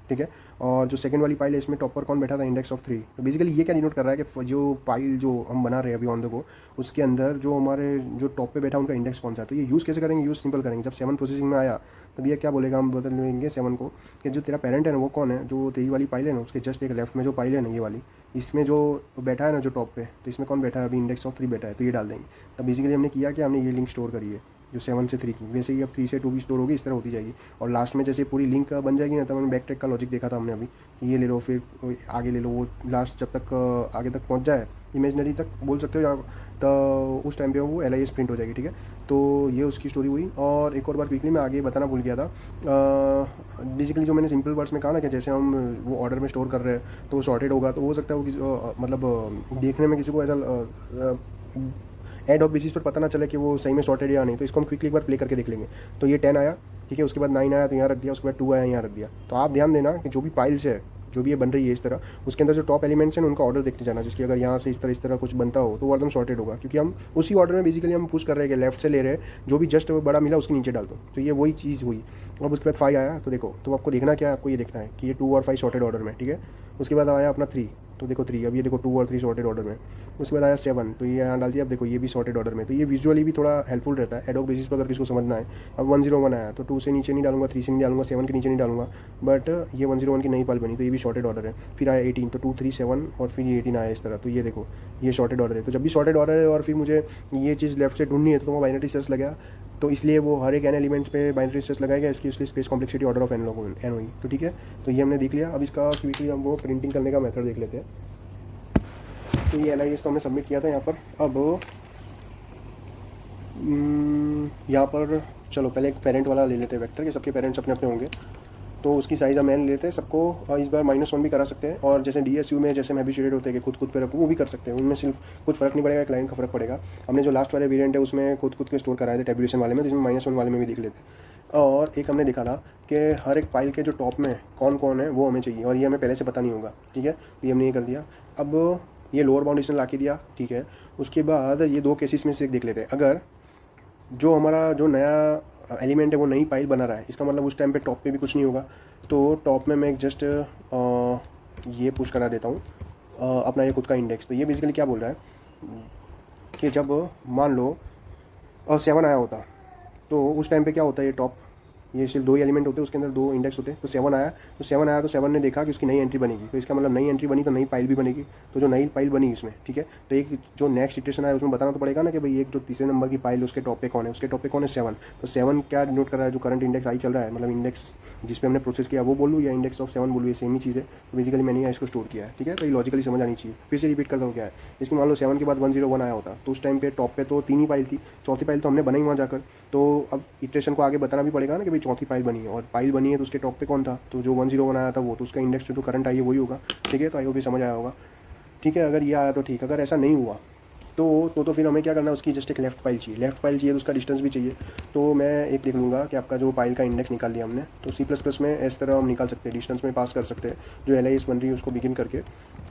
ठीक है। और जो सेकंड वाली पाइल है इसमें टॉप पर कौन बैठा था, इंडेक्स ऑफ 3। तो बेसिकली ये क्या डिनोट कर रहा है कि जो पाइल जो हम बना रहे हैं अभी ऑन द गो, उसके अंदर जो हमारे जो टॉप पे बैठा उनका इंडेक्स कौन सा है। तो ये यूज़ कैसे करेंगे, यूज़ सिंपल करेंगे। जब 7 प्रोसेसिंग में आया तब ये क्या बोलेगा, हम बदल लेंगे 7 को कि जो तेरा पेरेंट है ना वो कौन है, जो तेरी वाली पाइल है ना उसके जस्ट एक लेफ्ट में जो पाइल है ना ये वाली, इसमें जो बैठा है ना जो टॉप पे, तो इसमें कौन बैठा है, अभी इंडेक्स ऑफ 3 बैठा है, तो ये डाल देंगे। तब बेसिकली हमने किया कि हमने ये लिंक स्टोर करी है जो 7 से 3 की, वैसे ही अब 3 से 2 भी स्टोर होगी, इस तरह होती जाएगी। और लास्ट में जैसे पूरी लिंक बन जाएगी ना, तब हमने बैक ट्रैक का लॉजिक देखा था हमने अभी, ये ले लो फिर आगे ले लो, वो लास्ट जब तक आगे तक पहुंच जाए, इमेजनरी तक बोल सकते हो, या तो उस टाइम पे वो LIS प्रिंट हो जाएगी, ठीक है। तो ये उसकी स्टोरी हुई। और एक और बार क्विकली मैं आगे बताना भूल गया था, बेसिकली जो मैंने सिंपल वर्ड्स में कहा ना कि जैसे हम वो ऑर्डर में स्टोर कर रहे हैं तो वो सॉर्टेड होगा, तो हो सकता है वो किसी मतलब देखने में किसी को ऐसा एड ऑफ बेसिस पर पता ना चले कि वो सही में सॉर्टेड या नहीं। तो इसको हम क्विकली एक बार प्ले करके देख लेंगे। तो ये 10 आया, ठीक है, उसके बाद 9 आया तो यहाँ रख दिया, उसके बाद 2 आया यहाँ रख दिया। तो आप ध्यान देना कि जो भी पाइल्स है जो भी ये बन रही है इस तरह, उसके अंदर जो टॉप एलिमेंट्स हैं उनका ऑर्डर देखते जाना, जिसकी अगर यहाँ से इस तरह कुछ बनता हो तो वो एकदम सॉर्टेड होगा, क्योंकि हम उसी ऑर्डर में बेसिकली हम पुश कर रहे हैं कि लेफ्ट से ले रहे हैं, जो भी जस्ट बड़ा मिला उसके नीचे डाल दो। तो ये वही चीज़ हुई। अब उसके बाद 5 आया, तो देखो तो आपको देखना क्या है, आपको ये देखना है कि ये 2 और 5 सॉर्टेड ऑर्डर में, ठीक है। उसके बाद आया अपना 3, तो देखो 3, अब ये देखो 2 और 3 सॉर्टेड ऑर्डर में। उसके बाद आया 7, तो ये यहाँ डाल दिया, अब देखो ये भी सॉर्टेड ऑर्डर में। तो ये विजुअली भी थोड़ा हेल्पफुल रहता है एडॉक बेसिस पर अगर किसको समझना है। अब 101 आया, तो 2 से नीचे नहीं डालूंगा, 3 से नहीं डालूंगा, 7 के नीचे नहीं डालूंगा, बट ये 101 की नई पाल बनी, तो ये भी शॉर्टेड ऑर्डर है। फिर आया 18, तो 2 3 7 और फिर ये 18 आया इस तरह। तो ये देखो ये शॉर्टेड ऑर्डर है। तो जब भी शॉर्टेड ऑर्डर है और फिर मुझे ये चीज़ लेफ्ट से ढूंढनी है तो मैं बाइनरी सर्च लगा, तो इसलिए वो हर एक n एलिमेंट्स पे बाइनरी सर्च लगाएगा, इसकी उसकी space complexity order of n log n हुई। तो ठीक है, तो ये हमने देख लिया। अब इसका क्विकली हम वो प्रिंटिंग करने का मेथड देख लेते हैं। तो ये LIS को हमने सबमिट किया था यहाँ पर। अब यहाँ पर चलो पहले एक पेरेंट वाला ले लेते हैं वेक्टर के, सबके पेरेंट्स अपने अपने होंगे, तो उसकी साइज़ हम n लेते हैं सबको। इस बार -1 भी करा सकते हैं, और जैसे DSU में जैसे हम हैबिचुएटेड होते हैं कि खुद पे रखो, वो भी कर सकते हैं। उनमें सिर्फ कुछ फ़र्क नहीं पड़ेगा, क्लाइंट का फ़र्क पड़ेगा। हमने जो लास्ट वाले वेरिएंट है उसमें खुद के स्टोर कराए थे टेबुलेशन वाले में, जिसमें -1 वाले में भी देख लेते हैं। और एक हमने देखा था कि हर एक फाइल के जो टॉप में कौन कौन है वो हमें चाहिए, और ये हमें पहले से पता नहीं होगा, ठीक है। तो ये हमने ये कर दिया। अब ये लोअर बाउंडेशन ला के दिया, ठीक है। उसके बाद ये 2 केसेस में से एक देख लेते हैं। अगर जो हमारा जो नया एलिमेंट है वो नई पाइल बना रहा है, इसका मतलब उस टाइम पे टॉप पे भी कुछ नहीं होगा। तो टॉप में मैं जस्ट ये पुश करा देता हूँ अपना ये खुद का इंडेक्स। तो ये बेसिकली क्या बोल रहा है कि जब मान लो 7 आया होता तो उस टाइम पे क्या होता है, ये टॉप ये सिर्फ 2 ही एलिमेंट होते हैं, उसके अंदर 2 इंडेक्स होते हैं। तो 7 आया, तो 7 ने देखा कि उसकी नई एंट्री बनेगी, तो इसका मतलब नई एंट्री बनी तो नई फाइल भी बनेगी। तो जो नई फाइल बनी इसमें, ठीक है, तो एक जो नेक्स्ट इटरेशन आया उसमें बताना तो पड़ेगा ना कि भाई एक जो तीसरे नंबर की फाइल उसके टॉप पे कौन है, उसके टॉप पे कौन है 7। तो 7 क्या डिनोट कर रहा है, जो करंट इंडेक्स आई चल रहा है, मतलब इंडेक्स जिस पे हमने प्रोसेस किया वो बोलूँ या इंडेक्स ऑफ 7 बोलूँ, ये सेम ही चीज़ है। तो बेसिकली मैंने यहाँ इसको स्टोर किया है, ठीक है। तो ये लॉजिकली समझ आनी चाहिए। फिर से रिपीट करता हूँ क्या है, इसकी मान लो 7 के बाद 101 आया होता, तो उस टाइम पे टॉप पे तो 3 ही फाइल थी, चौथी फाइल तो हमने बनाई वहाँ जाकर। तो अब इटरेशन को आगे बताना भी पड़ेगा ना कि भाई चौथी फाइल बनी है, और फाइल बनी है तो उसके टॉप पे कौन था, तो जो 101 आया था वो, तो उसका इंडेक्स जो करंट आई है वही होगा, ठीक है। तो आई होप ये समझ आया होगा, ठीक है। अगर ये आया तो ठीक, अगर ऐसा नहीं हुआ तो फिर हमें क्या करना है, उसकी जस्ट एक लेफ्ट फाइल चाहिए। लेफ्ट फाइल चाहिए तो उसका डिस्टेंस भी चाहिए। तो मैं एक लिख लूँगा कि आपका जो फाइल का इंडेक्स निकाल लिया हमने, तो C++ में इस तरह हम निकाल सकते हैं, डिस्टेंस में पास कर सकते हैं जो LIS बन रही है उसको बिगिन करके,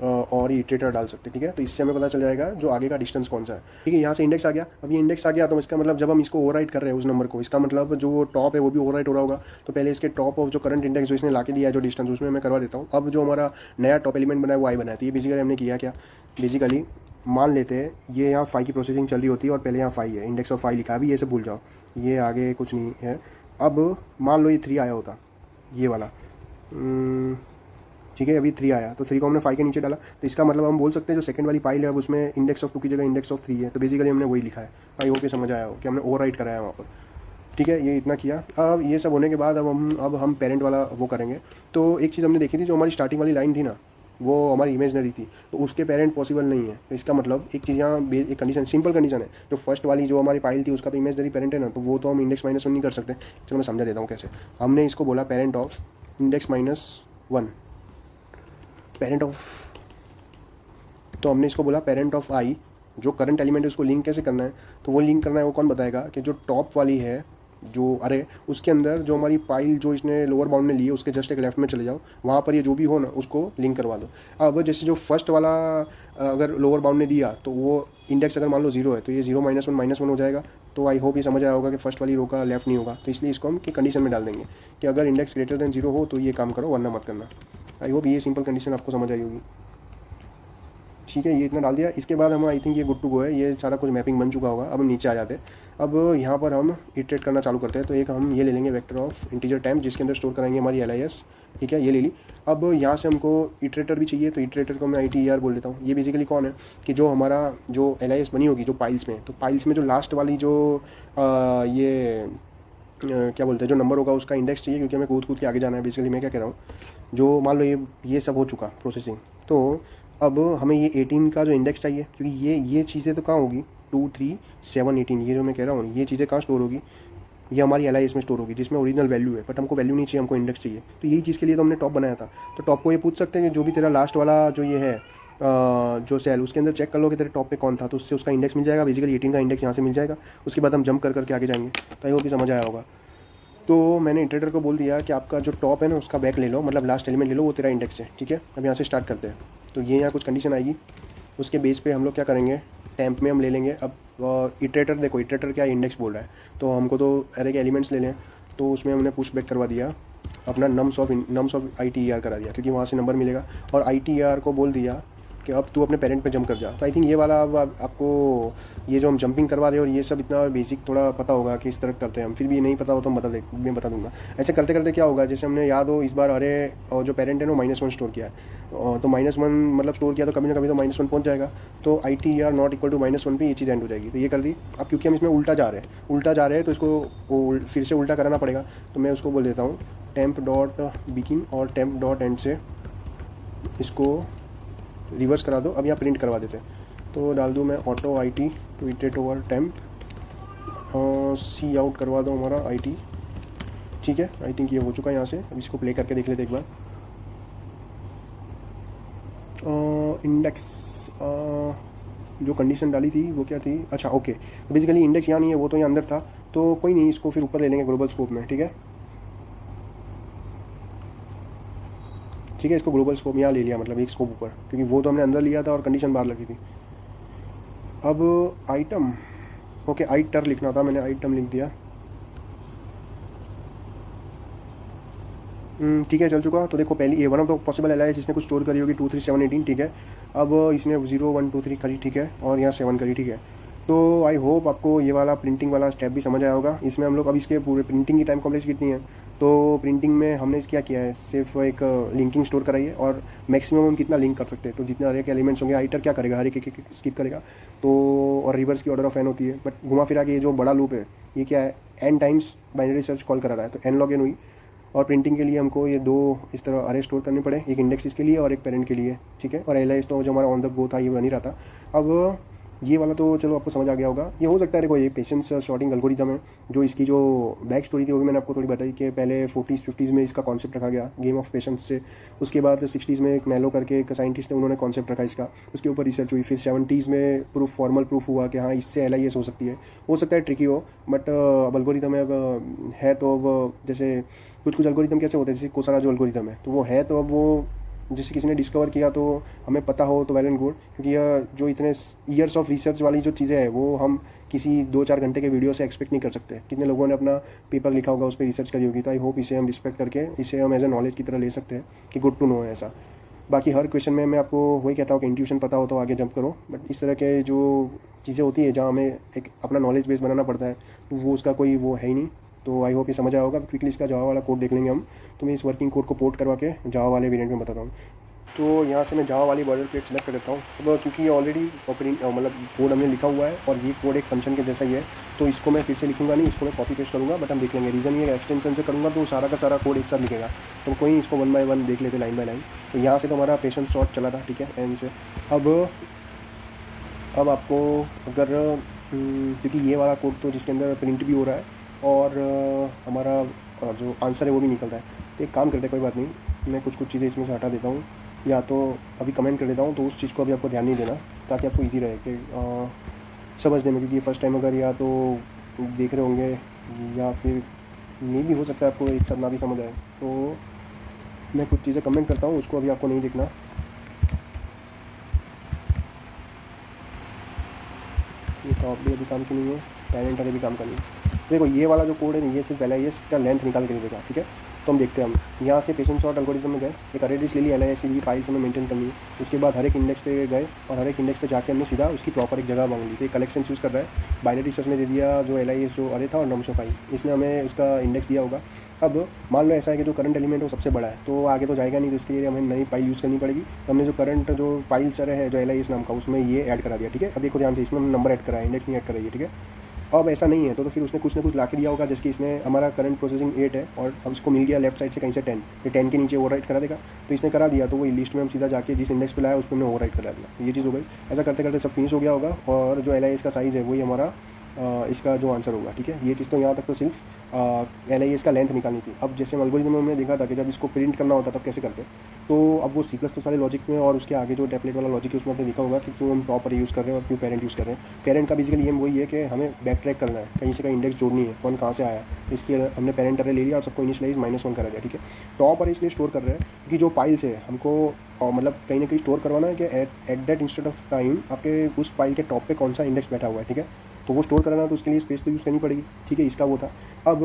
और इटरेटर डाल सकते हैं, ठीक है। तो इससे हमें पता चल जाएगा जो आगे का डिस्टेंस कौन सा है, ठीक है। यहाँ से इंडेक्स आ गया। अब ये इंडेक्स आ गया तो इसका मतलब जब हम इसको ओवरराइट कर रहे हैं उस नंबर को, इसका मतलब जो टॉप है वो भी ओवरराइट हो रहा होगा। तो पहले इसके टॉप ऑफ जो करंट इंडेक्स जो इसने ला के दिया है जो डिस्टेंस, उसमें मैं करवा देता हूँ। अब जो हमारा नया टॉप एलिमेंट बना है वो आई बना है। तो ये बेसिकली हमने किया क्या, बेसिकली मान लेते हैं ये यहाँ 5 की प्रोसेसिंग चल रही होती है और पहले यहाँ 5 है, इंडेक्स ऑफ 5 लिखा है। अभी ये सब भूल जाओ, ये आगे कुछ नहीं है। अब मान लो ये 3 आया होता, ये वाला, ठीक है। अभी 3 आया तो 3 को हमने 5 के नीचे डाला, तो इसका मतलब हम बोल सकते हैं जो सेकंड वाली फाइल है अब उसमें इंडेक्स ऑफ 2 की जगह इंडेक्स ऑफ 3 है। तो बेसिकली हमने वही लिखा है। आई होप ये समझ आया हो कि हमने ओवरराइट कराया है वहाँ पर, ठीक है। ये इतना किया। अब ये सब होने के बाद अब हम पेरेंट वाला वो करेंगे। तो एक चीज़ हमने देखी थी, जो हमारी स्टार्टिंग वाली लाइन थी ना, वो हमारी इमेजनरी थी, तो उसके पेरेंट पॉसिबल नहीं है। तो इसका मतलब एक चीज़ यहाँ एक कंडीशन, सिंपल कंडीशन है, जो फर्स्ट वाली जो हमारी फाइल थी उसका तो इमेजनरी पेरेंट है ना, तो वो तो हम इंडेक्स -1 नहीं कर सकते। चलो मैं समझा देता हूँ कैसे। हमने इसको बोला parent of index -1, parent of, तो हमने इसको बोला पेरेंट ऑफ आई, जो करंट एलिमेंट है उसको लिंक कैसे करना है, तो वो लिंक करना है वो कौन बताएगा कि जो टॉप वाली है जो अरे उसके अंदर जो हमारी फाइल जो इसने लोअर बाउंड में ली है उसके जस्ट एक लेफ्ट में चले जाओ, वहाँ पर ये जो भी हो ना उसको लिंक करवा दो। अब जैसे जो फर्स्ट वाला अगर लोअर बाउंड ने दिया तो वो इंडेक्स अगर मान लो 0 है तो ये 0 -1 हो जाएगा। तो आई होप ये समझ आया होगा कि फर्स्ट वाली रो का लेफ्ट नहीं होगा, तो इसलिए इसको हम की कंडीशन में डाल देंगे कि अगर इंडेक्स ग्रेटर देन 0 हो तो ये काम करो वरना मत करना। आई होप ये सिंपल कंडीशन आपको समझ आई होगी, ठीक है। ये इतना डाल दिया। इसके बाद हम आई थिंक ये गुड टू गो है, ये सारा कुछ मैपिंग बन चुका होगा। अब हम नीचे आ जाते हैं। अब यहाँ पर हम इटरेट करना चालू करते हैं। तो एक हम ये ले लेंगे वेक्टर ऑफ इंटीजर टाइम, जिसके अंदर स्टोर कराएंगे हमारी LIS, ठीक है, ये ले ली। अब यहाँ से हमको इटरेटर भी चाहिए, तो इटरेटर को मैं ITER बोल देता हूँ। ये बेसिकली कौन है कि जो हमारा जो LIS बनी होगी जो फाइल्स में, तो फाइल्स में जो लास्ट वाली जो क्या बोलते हैं जो नंबर होगा उसका इंडेक्स चाहिए, क्योंकि हमें कूद के आगे जाना है। बेसिकली मैं क्या कह रहा हूँ, जो मान लो ये सब हो चुका प्रोसेसिंग, तो अब हमें ये 18 का जो इंडेक्स चाहिए, क्योंकि ये चीज़ें तो कहाँ होगी 2 3 7 18, ये जो मैं कह रहा हूँ ये चीज़ें कहाँ स्टोर होगी, ये हमारी LIS में स्टोर होगी जिसमें ओरिजिनल वैल्यू है। बट हमको वैल्यू नहीं चाहिए, हमको इंडेक्स चाहिए। तो यही चीज़ के लिए तो हमने टॉप बनाया था। तो टॉप को ये पूछ सकते हैं कि जो भी तेरा लास्ट वाला जो ये है जो सेल, उसके अंदर चेक कर लो कि तेरे टॉप पे कौन था, तो उससे उसका इंडेक्स मिल जाएगा। बेसिकली 18 का इंडेक्स यहाँ से मिल जाएगा। उसके बाद हम जंप करके आगे जाएंगे। तो आई होप ये समझ आया होगा। तो मैंने इटरेटर को बोल दिया कि आपका जो टॉप है ना उसका बैक ले लो, मतलब लास्ट एलिमेंट ले लो, वो तेरा इंडेक्स है, ठीक है। अब यहाँ से स्टार्ट करते हैं। तो ये यहाँ कुछ कंडीशन आएगी, उसके बेस पे हम लोग क्या करेंगे, टैंप में हम ले लेंगे। अब इटरेटर देखो, इटरेटर क्या इंडेक्स बोल रहा है, तो हमको तो एरे के एलिमेंट्स ले लें। तो उसमें हमने पुश बैक करवा दिया अपना नम्स ऑफ ITER करा दिया, क्योंकि वहाँ से नंबर मिलेगा। और ITER को बोल दिया कि अब तू अपने पेरेंट पे जंप कर जा। तो आई थिंक ये वाला अब आपको ये जो हम जंपिंग करवा रहे हैं और ये सब इतना बेसिक थोड़ा पता होगा कि इस तरह करते हैं हम। फिर भी नहीं पता हो तो मैं बता दूंगा। ऐसे करते करते क्या होगा, जैसे हमने याद हो इस बार अरे और जो पेरेंट है वो -1 स्टोर किया है, तो -1 मतलब स्टोर किया तो कभी ना कभी तो -1 पहुंच जाएगा। तो ITER नॉट इक्वल टू -1 पे ये चीज़ एंड हो जाएगी। तो ये कर दी। अब क्योंकि हम इसमें उल्टा जा रहे हैं तो इसको फिर से उल्टा कराना पड़ेगा। तो मैं उसको बोल देता हूँ टेम्प डॉट बिगिन और टेम्प डॉट एंड से इसको रिवर्स करा दो। अब यहाँ प्रिंट करवा देते हैं। तो डाल दूँ मैं auto IT to iterate over temp, cout करवा दो हमारा IT, ठीक है। आई थिंक ये हो चुका है यहाँ से। अब इसको प्ले करके देख लेते एक बार। इंडेक्स जो कंडीशन डाली थी वो क्या थी, अच्छा ओके। तो बेसिकली इंडेक्स यहाँ नहीं है, वो तो यहाँ अंदर था। तो कोई नहीं, इसको फिर ऊपर ले लेंगे ग्लोबल स्कोप में, ठीक है। इसको ग्लोबल स्कोप यहाँ ले लिया, मतलब एक स्कोप ऊपर, क्योंकि वो तो हमने अंदर लिया था और कंडीशन बाहर लगी थी। अब आइटम, ओके आइटर लिखना था, मैंने आइटम लिख दिया, ठीक है चल चुका। तो देखो पहली one of the possible LIS जिसने कुछ स्टोर करी होगी 2 3 7 18, ठीक है। अब इसने 0 1 2 3 करी, ठीक है, और यहाँ 7 करी, ठीक है। तो आई होप आपको ये वाला प्रिंटिंग वाला स्टेप भी समझ आया होगा। इसमें हम लोग अब इसके पूरे प्रिंटिंग की टाइम कॉम्प्लेक्स कितनी है, तो प्रिंटिंग में हमने क्या किया है, सिर्फ एक लिंकिंग स्टोर कराई है और मैक्सिमम हम कितना लिंक कर सकते हैं। तो जितना हर एक एलिमेंट्स होंगे आइटर क्या करेगा, हर एक स्किप करेगा। तो और रिवर्स की ऑर्डर ऑफ एन होती है, बट घुमा फिरा के ये जो बड़ा लूप है ये क्या है, n times binary search call करा रहा है, तो एन लॉग एन हुई। और प्रिंटिंग के लिए हमको ये दो इस तरह अरे स्टोर करने पड़े, एक इंडेक्स इसके लिए और एक पेरेंट के लिए, ठीक है। और एल तो जो हमारा ऑन द गो था ये बन ही रहा था। अब ये वाला तो चलो आपको समझ आ गया होगा। ये हो सकता है, देखो ये पेशेंस शॉर्टिंग एल्गोरिथम है। जो इसकी जो बैक स्टोरी थी वो भी मैंने आपको थोड़ी बताई कि पहले 40s 50s में इसका कॉन्सेप्ट रखा गया गेम ऑफ पेशेंस से। उसके बाद 60s में एक मैलो करके एक साइंटिस्ट है, उन्होंने कॉन्सेप्ट रखा इसका, उसके ऊपर रिसर्च हुई। फिर 70s में फॉर्मल प्रूफ हुआ कि हाँ इससे LIS हो सकती है। हो सकता है ट्रिकी हो, बट अब एल्गोरिथम है, अब है तो अब जैसे कुछ एल्गोरिथम कैसे होते हैं, जैसे कोसारा जो एल्गोरिथम है तो वो है, तो अब वो जैसे किसी ने डिस्कवर किया तो हमें पता हो तो वेल एंड गुड, क्योंकि यह जो इतने ईयर्स ऑफ रिसर्च वाली जो चीज़ें हैं वो हम किसी 2-4 घंटे के वीडियो से एक्सपेक्ट नहीं कर सकते। कितने लोगों ने अपना पेपर लिखा होगा, उस पर रिसर्च करी होगी। तो आई होप इसे हम रिस्पेक्ट करके इसे हम एज ए नॉलेज की तरह ले सकते हैं कि गुड टू नो है ऐसा। बाकी हर क्वेश्चन में मैं आपको वही कहता हूँ कि इंट्यूशन पता हो तो आगे जंप करो, बट इस तरह के जो चीज़ें होती है जहाँ हमें एक अपना नॉलेज बेस बनाना पड़ता है, तो वो उसका कोई वो है ही नहीं। तो आई होप ये समझ आया होगा। क्विकली इसका जावा वाला कोड देख लेंगे हम। तो मैं इस वर्किंग कोड को पोर्ट करवा के जावा वाले वेरिएंट में बताता हूँ। तो यहाँ से मैं जावा वाली बॉर्डर प्लेट सेलेक्ट कर देता हूँ। अब क्योंकि ये ऑलरेडी मतलब कोड हमने लिखा हुआ है और ये कोड एक फंक्शन के जैसा ही है, तो इसको मैं फिर से लिखूंगा नहीं, इसको मैं कॉपी पेस्ट करूँगा। बट हम देख लेंगे, रीज़न ये एक्सटेंशन से करूँगा तो सारा का सारा कोड एक साथ लिखेगा, तो कोई इसको 1 बाय 1 देख लेते लाइन बाय लाइन। तो यहाँ से तो हमारा पेशेंस शॉर्ट चला था, ठीक है, एंड से। अब आपको अगर क्योंकि ये वाला कोड तो जिसके अंदर प्रिंट भी हो रहा है और हमारा जो आंसर है वो भी निकल रहा है, तो एक काम करते हैं, कोई बात नहीं, मैं कुछ चीज़ें इसमें से हटा देता हूँ, या तो अभी कमेंट कर देता हूँ, तो उस चीज़ को अभी आपको ध्यान नहीं देना, ताकि आपको इजी रहे कि समझने में। क्योंकि फर्स्ट टाइम अगर या तो देख रहे होंगे या फिर मे भी हो सकता है आपको एक साथ ना भी समझ आए, तो मैं कुछ चीज़ें कमेंट करता हूँ, उसको अभी आपको नहीं देखना। ये टॉप भी अभी काम की नहीं है, पेरेंट अरे भी काम का नहीं है। देखो ये वाला जो कोड है ये सिर्फ LIS का लेंथ निकाल के दे देगा, ठीक है। तो हम देखते हैं, हम यहाँ से पेशेंस शॉर्ट एल्गोरिथम में गए, एक अरे लिस्ट ले ली, LIS की फाइल्स हमें मेंटेन करनी है। उसके बाद हर एक इंडेक्स पे गए और हर एक इंडेक्स पे जाके हमने सीधा उसकी प्रॉपर एक जगह मांग ली। तो एक कलेक्शन यूज़ कर रहा है, बाइनरी सर्च में दे दिया जो LIS जो अरे था और नम्स ऑफ फाइल, इसने हमें इसका इंडेक्स दिया होगा। अब मान लो ऐसा है कि जो करंट एलिमेंट है वो सबसे बड़ा है, तो आगे तो जाएगा नहीं, तो इसके लिए हमें नई फाइल यूज़ करनी पड़ेगी। तो हमने जो करंट जो फाइल सर है जो LIS नाम का, उसमें ये ऐड करा दिया, ठीक है। अब देखो ध्यान से, इसमें हमने नंबर ऐड करा है, इंडेक्स नहीं ऐड कराइए, ठीक है। अब ऐसा नहीं है तो फिर उसने कुछ ना कुछ ला के दिया होगा, जैसे कि इसने हमारा करंट प्रोसेसिंग 8 है और अब इसको मिल गया लेफ्ट साइड से कहीं से 10, ये 10 के नीचे ओवरराइट करा देगा। तो इसने करा दिया, तो वो लिस्ट में हम सीधा जाके जिस इंडेक्स पे लाया उस पर हमने ओवरराइट करा दिया, तो ये चीज़ हो गई। ऐसा करते करते सब फिनिश हो गया होगा और जो LIS का साइज़ है वही हमारा इसका जो आंसर होगा, ठीक है। ये चीज़ तो यहाँ तक तो सिर्फ LIS का लेंथ निकालनी थी। अब जैसे एल्गोरिथम में हमने देखा था कि जब इसको प्रिंट करना होता तब कैसे करते, तो अब वो C++ वाले लॉजिक में और उसके आगे जो टेम्पलेट वाला लॉजिक है उसमें आपने देखा होगा कि क्यों हम प्रॉपर यूज़ कर रहे हैं और क्यों पेरेंट यूज़ कर रहे हैं। पेरेंट का बेसिकली एम वही है कि हमें बैक ट्रैक करना है, कहीं से कहीं इंडेक्स जोड़नी है, कौन कहाँ से आया, इसके हमने पेरेंट अरे ले लिया और सबको इनिशियलाइज -1 करा दिया, ठीक है। टॉप अरे इसलिए स्टोर कर रहे हैं क्योंकि जो फाइल्स है हमको मतलब कहीं ना कहीं स्टोर करवाना है कि at that instant of time आपके उस फाइल के टॉप पे कौन सा इंडेक्स बैठा हुआ है, ठीक है। तो वो स्टोर कराना तो उसके लिए स्पेस तो यूज़ करनी पड़ेगी, ठीक है, इसका वो था। अब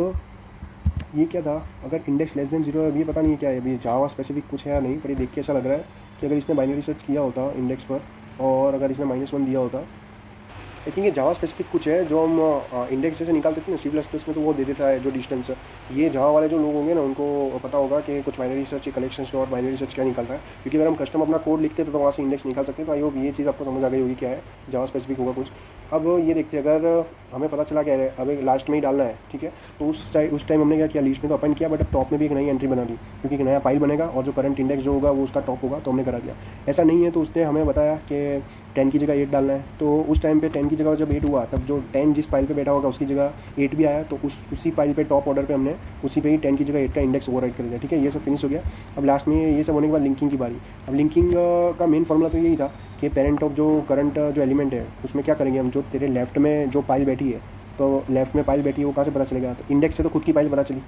ये क्या था, अगर इंडेक्स लेस देन 0 है, अभी पता नहीं क्या है, अभी जावा स्पेसिफिक कुछ है या नहीं, पर ये देख के ऐसा लग रहा है कि अगर इसने बाइनरी सर्च किया होता इंडेक्स पर और अगर इसने -1 दिया होता, आई थिंक ये जावा स्पेसिफिक कुछ है जो हम इंडेक्स जैसे निकालते थे ना C++ में, तो वो दे देता है जो डिस्टेंस। ये जावा वाले जो लोग होंगे ना उनको पता होगा कि कुछ बाइनरी सर्च कलेक्शन और बाइनरी सर्च क्या निकल रहा है, क्योंकि अगर हम कस्टम अपना कोड लिखते तो वहाँ से इंडेक्स निकाल सकते हैं। तो आई होप ये चीज़ आपको समझ आ गई होगी क्या है, जावा स्पेसिफिक होगा कुछ। अब ये देखते हैं, अगर हमें पता चला क्या है अभी लास्ट में ही डालना है, ठीक है, तो उस टाइम हमने क्या किया, लिस्ट में तो अपेंड किया, बट अब टॉप में भी एक नई एंट्री बना दी, क्योंकि एक नया फाइल बनेगा और जो करंट इंडेक्स जो होगा वो उसका टॉप होगा, तो हमने करा दिया। ऐसा नहीं है तो उसने हमें बताया कि 10 की जगह 8 डालना है, तो उस टाइम पे 10 की जगह जब 8 हुआ तब जो 10 जिस फाइल पे बैठा होगा उसकी जगह 8 भी आया, तो उसी फाइल पे टॉप ऑर्डर पे हमने उसी पे ही 10 की जगह 8 का इंडेक्स ओवरराइट कर दिया, ठीक है। ये सब फिनिश हो गया। अब लास्ट में ये सब होने के बाद लिंकिंग की बारी। अब लिंकिंग का मेन फॉर्मूला तो यही था कि पेरेंट ऑफ जो करंट जो एलिमेंट है उसमें क्या करेंगे हम, जो तेरे लेफ्ट में जो फाइल बैठी है, तो लेफ्ट में फाइल बैठी है वो कहाँ से पता चलेगा, तो इंडेक्स से तो खुद की फाइल पता चली,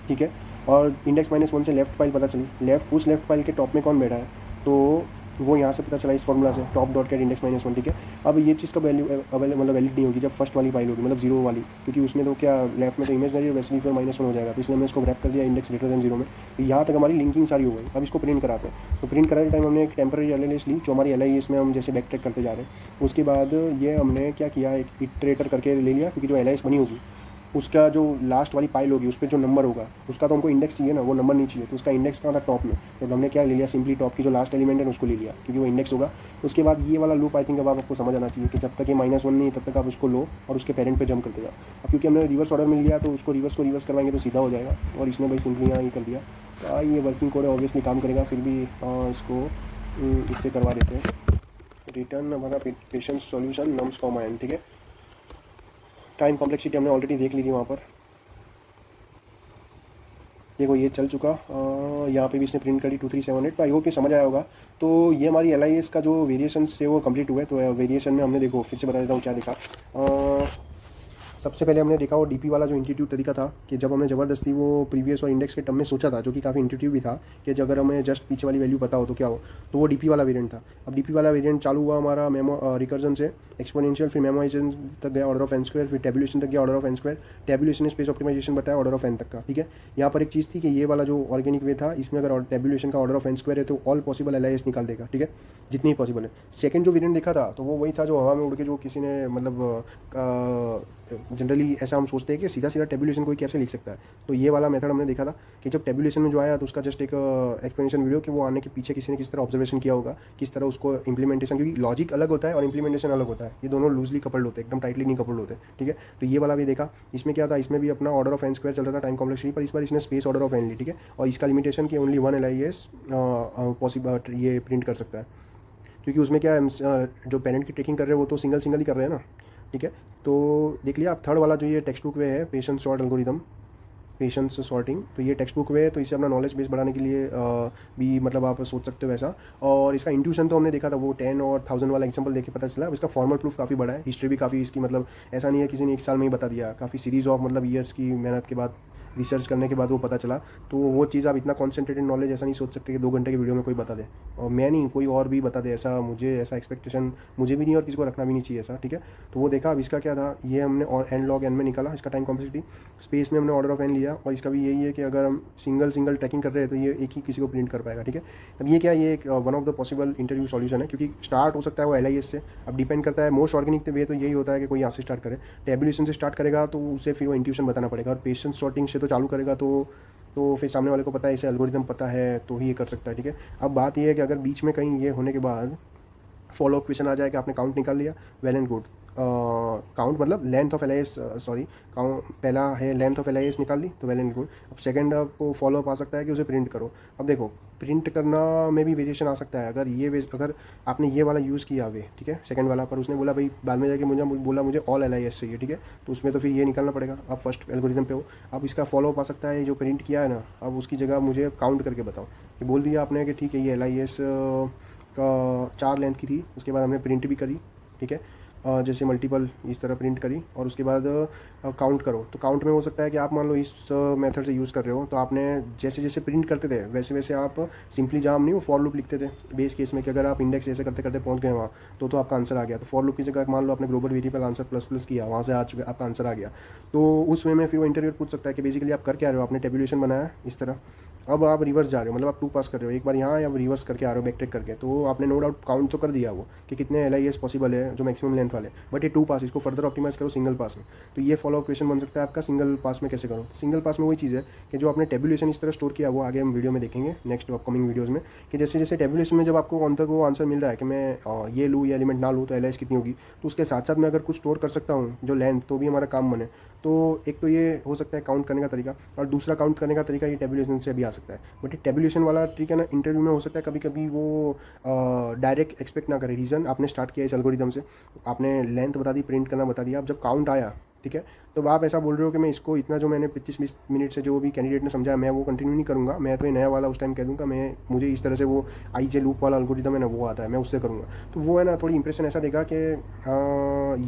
ठीक है, और इंडेक्स -1 से लेफ्ट फाइल पता चली, उस लेफ्ट फाइल के टॉप में कौन बैठा है, तो वो यहाँ से पता चला इस फॉर्मूला से, टॉप डॉट कैट इंडेक्स -1, ठीक है। अब ये चीज़ का वैल्यू मतलब वैलिड नहीं होगी जब फर्स्ट वाली फाइल होगी, मतलब जीरो वाली, क्योंकि उसमें तो क्या लेफ्ट में तो इमेजनरी और वैसे भी फिर -1 हो जाएगा। तो इसलिए हमने इसको रैप कर दिया इंडेक्स ग्रेटर देन 0 में। तो यहाँ तक हमारी लिंकिंग सारी हो गई। अब इसको प्रिंट कराते हैं। तो प्रिंट कराते टाइम हमने एक टेम्पररी एलआईएस ली, जो हमारी एलआईएस में हम जैसे बैक ट्रैक करते जा रहे हैं। उसके बाद ये हमने क्या किया, एक इटरेटर करके ले लिया, क्योंकि जो एलआईएस बनी होगी उसका जो लास्ट वाली फाइल होगी उस पर जो नंबर होगा उसका तो हमको इंडेक्स चाहिए ना, वो नंबर नहीं चाहिए। तो उसका इंडेक्स कहाँ था, टॉप में। तो हमने क्या ले लिया, सिंपली टॉप की जो लास्ट एलिमेंट है उसको ले लिया, क्योंकि वो इंडेक्स होगा। उसके बाद ये वाला लूप आई थिंक अब आपको समझ आना चाहिए कि जब तक ये -1 नहीं तब तक आप उसको लो और उसके पेरेंट पे जंप करते जाओ। अब क्योंकि हमने रिवर्स ऑर्डर में लिया तो उसको रिवर्स करवाएंगे तो सीधा हो जाएगा, और इसने भाई सिंपली यहाँ ये कर दिया। तो ये वर्किंग कोड है, ऑब्वियसली काम करेगा, फिर भी इसको इससे करवा देते हैं। रिटर्न हमारा patience solution nums comma n, ठीक है। टाइम कॉम्प्लेक्सिटी हमने ऑलरेडी देख ली थी वहाँ पर, देखो ये चल चुका। यहाँ पे भी इसने प्रिंट करी 2378। तो आई होप ये समझ आया होगा। तो ये हमारी एलआईएस का जो वेरिएशन से वो कंप्लीट हुआ है। तो वेरिएशन में हमने देखो फिर से बता देता हूँ क्या देखा। सबसे पहले हमने देखा वो डीपी वाला जो इंट्यूटिव तरीका था, कि जब हमने ज़बरदस्ती वो प्रीवियस और इंडेक्स के टर्म में सोचा था, जो कि काफ़ी इंट्यूटिव भी था, कि अगर हमें जस्ट पीछे वाली वैल्यू पता हो तो क्या हो। तो वो डीपी वाला वेरिएंट था। अब डीपी वाला वेरिएंट चालू हुआ हमारा मेमो रिकर्जन से, एक्सपोनेंशियल, फिर मेमोइजेशन तक गया ऑर्डर ऑफ एन स्क्वायर, फिर टेबुलेशन तक गया order of n square. Tabulation space optimisation बताया ऑर्डर ऑफ एन तक का, ठीक है। यहाँ पर एक चीज़ थी कि ये वाला जो ऑर्गेनिक वे था, इसमें अगर टेबुलेशन का ऑर्डर ऑफ एन स्क्वायर है तो ऑल पॉसिबल एलआईएस निकाल देगा, ठीक है, जितनी ही पॉसिबल है। सेकंड जो वेरिएंट देखा था तो वो वही था जो हवा में उड़ के, जो किसी ने मतलब जनरली ऐसा हम सोचते हैं कि सीधा सीधा टेबुलेशन कोई कैसे लिख सकता है। तो ये वाला मेथड हमने देखा था कि जब टेबुलेशन में जो आया तो उसका जस्ट एक एक्सप्लेनेशन वीडियो कि वो आने के पीछे किसी ने किस तरह ऑब्जर्वेशन किया होगा, किस तरह उसको इंप्लीमेंटेशन, क्योंकि लॉजिक अलग होता है और इंप्लीमेंटेशन अलग होता है, ये दोनों लूजली कपल्ड होते हैं, एकदम टाइटली नहीं कपल्ड होते, ठीक है। तो ये वाला भी देखा। इसमें क्या था, इसमें भी अपना ऑर्डर ऑफ एन स्क्वायर चल रहा था टाइम कॉम्प्लेक्सिटी पर, इस बार इसने स्पेस ऑर्डर ऑफ एन ली, ठीक है। और इसका लिमिटेशन कि ओनली 1 LIS पॉसिबल ये प्रिंट कर सकता है, क्योंकि उसमें क्या है, जो पेरेंट की ट्रेकिंग कर रहे हैं वो तो सिंगल सिंगल ही कर रहे हैं ना, ठीक है। तो देख लिया आप थर्ड वाला जो ये टेक्स्ट बुक वे है, patience sort algorithm, patience sorting. तो ये टेक्स्ट बुक वे है, तो इसे अपना नॉलेज बेस बढ़ाने के लिए भी मतलब आप सोच सकते हो वैसा। और इसका इंट्यूशन तो हमने देखा था, वो 10 और 1000 वाला एग्जांपल देख के पता चला। इसका फॉर्मल प्रूफ काफ़ी बड़ा है, हिस्ट्री भी काफ़ी इसकी, मतलब ऐसा नहीं है किसी ने एक साल में ही बता दिया, काफ़ी सीरीज़ ऑफ मतलब ईयर्स की मेहनत के बाद, रिसर्च करने के बाद वो पता चला। तो वो चीज़ आप इतना कॉन्सेंट्रेटेड नॉलेज ऐसा नहीं सोच सकते कि 2 घंटे के वीडियो में कोई बता दे, और मैं नहीं कोई और भी बता दे, ऐसा मुझे ऐसा एक्सपेक्टेशन मुझे भी नहीं और किसी को रखना भी नहीं चाहिए ऐसा, ठीक है। तो वो देखा। अब इसका क्या था, ये हमने एन लॉग एन में निकाला इसका टाइम कॉम्प्लेक्सिटी। स्पेस में हमने ऑर्डर ऑफ एन लिया, और इसका भी यही है कि अगर हम सिंगल सिंगल ट्रैकिंग कर रहे हैं तो ये एक ही किसी को प्रिंट कर पाएगा, ठीक है। अब ये क्या, ये एक one of the possible interview solution है, क्योंकि स्टार्ट हो सकता है वो LIS से। अब डिपेंड करता है, मोस्ट ऑर्गेनिक वे तो यही होता है कि कोई यहाँ से स्टार्ट करे, टेबुलेशन से स्टार्ट करेगा तो उसे फिर वो इंट्यूशन बताना पड़ेगा, और पेशेंस सॉर्टिंग से तो चालू करेगा तो फिर सामने वाले को पता है, इसे एल्गोरिदम पता है तो ही ये कर सकता है, ठीक है। अब बात ये है कि अगर बीच में कहीं ये होने के बाद फॉलो अप क्वेश्चन आ जाए कि आपने काउंट निकाल लिया, वेल एंड गुड। काउंट मतलब length of LIS, sorry count, पहला है लेंथ ऑफ LIS निकाल ली तो वेल एंड गुड। अब सेकंड आपको फॉलो अप आ सकता है कि उसे प्रिंट करो। अब देखो प्रिंट करना में भी वेरिएशन आ सकता है। अगर आपने ये वाला यूज़ किया वे, ठीक है, सेकंड वाला, पर उसने बोला भाई बाद में जाके मुझे ऑल LIS चाहिए, ठीक है, तो उसमें तो फिर ये निकालना पड़ेगा। आप फर्स्ट एल्गोरिदम पे हो। अब इसका फॉलो अप आ सकता है, जो प्रिंट किया है ना, अब उसकी जगह मुझे काउंट करके बताओ। कि बोल दिया आपने कि ठीक है ये LIS का 4 लेंथ की थी, उसके बाद हमने प्रिंट भी करी, ठीक है, जैसे मल्टीपल इस तरह प्रिंट करी, और उसके बाद काउंट करो। तो काउंट में हो सकता है कि आप मान लो इस मेथड से यूज़ कर रहे हो, तो आपने जैसे जैसे प्रिंट करते थे वैसे वैसे आप सिंपली जहाँ नहीं वो फॉर लूप लिखते थे बेस केस में, कि अगर आप इंडेक्स ऐसे करते करते पहुँच गए वहाँ तो आपका आंसर आ गया। तो फॉर लूप की जगह मान लो आपने ग्लोबल वेरिएबल आंसर प्लस किया, वहाँ से आज आपका आंसर आ गया। तो उस वे में फिर वो इंटरव्यूअर पूछ सकता है कि बेसिकली आप कर क्या रहे हो, आपने टेबुलेशन बनाया इस तरह, अब आप रिवर्स जा रहे हो, मतलब आप 2 पास कर रहे हो, एक बार यहाँ या रिवर्स करके आ रहे हो बैक ट्रैक करके, तो आपने नो डाउट काउंट तो कर दिया वो कि कितने LIS पॉसिबल है जो मैक्सिमम लेंथ वाले, बट ये 2 पास, इसको फर्दर ऑप्टिमाइज करो सिंगल पास में। तो ये फॉलो क्वेश्चन बन सकता है आपका, सिंगल पास में कैसे करो। सिंगल पास में वही चीज़ है कि जो आपने टेबुलेशन इस तरह स्टोर किया, वो आगे हम वीडियो में देखेंगे नेक्स्ट अपकमिंग वीडियोज़ में, कि जैसे जैसे टेबुलेशन में जब आपको ऑन तक वो आंसर मिल रहा है कि मैं ये लूँ या एलिमेंट ना लूँ तो LIS कितनी होगी, तो उसके साथ साथ मैं अगर कुछ स्टोर कर सकता हूँ जो लेंथ, तो भी हमारा काम बने। तो एक तो ये हो सकता है काउंट करने का तरीका, और दूसरा काउंट करने का तरीका ये टेबुलेशन से भी आ सकता है। बट ये टेबुलेशन वाला ट्रिक है ना, इंटरव्यू में हो सकता है कभी कभी वो डायरेक्ट एक्सपेक्ट ना करे। रीज़न, आपने स्टार्ट किया इस एल्गोरिदम से, आपने लेंथ बता दी, प्रिंट करना बता दिया, अब जब काउंट आया, ठीक है, तो आप ऐसा बोल रहे हो कि मैं इसको इतना जो मैंने 25-20 मिनट से जो भी कैंडिडेट ने समझा मैं वो कंटिन्यू नहीं करूँगा, मैं तो ये नया वाला उस टाइम कह दूँगा, मैं मुझे इस तरह से वो आई जे लूप वाला एल्गोरिदम है ना वो आता है, मैं उससे करूँगा। तो वो है ना थोड़ी इंप्रेशन ऐसा देगा कि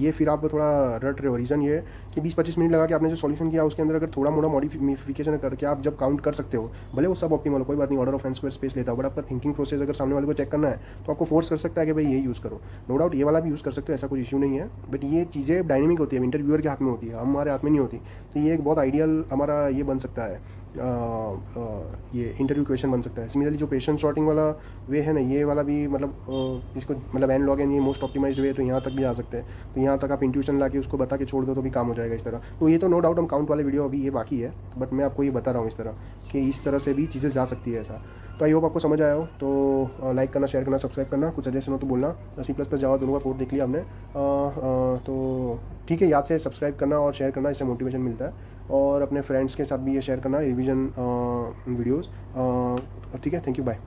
ये फिर आप थोड़ा रट रहे हो। रीज़न ये है कि 20-25 मिनट लगा के आपने जो सॉल्यूशन किया उसके अंदर अगर थोड़ा मोड़ा मॉडिफिकेशन करके आप जब काउंट कर सकते हो, भले वो सब ऑप्टिमल हो, कोई बात नहीं, order of n square space लेता हो, बट आपका थिंकिंग प्रोसेस अगर सामने वाले को चेक करना है तो आपको फोर्स कर सकता है कि भाई ये यूज़ करो। नो डाउट ये वाला भी यूज़ कर सकते हो, ऐसा कोई इशू नहीं है, बट ये चीज़ें डायनेमिक होती है, इंटरव्यूअर के हाथ में होती है, हमारे हाथ में नहीं होती। तो ये एक बहुत आइडियल हमारा ये बन सकता है, ये इंटरव्यू क्वेश्चन बन सकता है। सिमिलरली जो पेशेंट सॉर्टिंग वाला वे है ना, ये वाला भी मतलब इसको मतलब एन लॉग एन ये मोस्ट ऑप्टिमाइज्ड वे, तो यहाँ तक भी आ सकते हैं। तो यहाँ तक आप इंट्यूशन ला के उसको बता के छोड़ दो तो भी काम हो जाएगा इस तरह। तो ये तो नो डाउट हम काउंट वाले वीडियो अभी ये बाकी है, बट मैं आपको ये बता रहा हूँ इस तरह कि इस तरह से भी चीज़ें जा सकती है ऐसा। तो आई होप आपको समझ आया हो। तो लाइक करना, शेयर करना, सब्सक्राइब करना, कुछ सजेशन हो तो बोलना। C++ जावा दोनों का कोड देख लिया हमने, तो ठीक है, याद से सब्सक्राइब करना और शेयर करना, इससे मोटिवेशन मिलता है। और अपने फ्रेंड्स के साथ भी ये शेयर करना रिवीजन वीडियोज़। ठीक है, थैंक यू, बाय।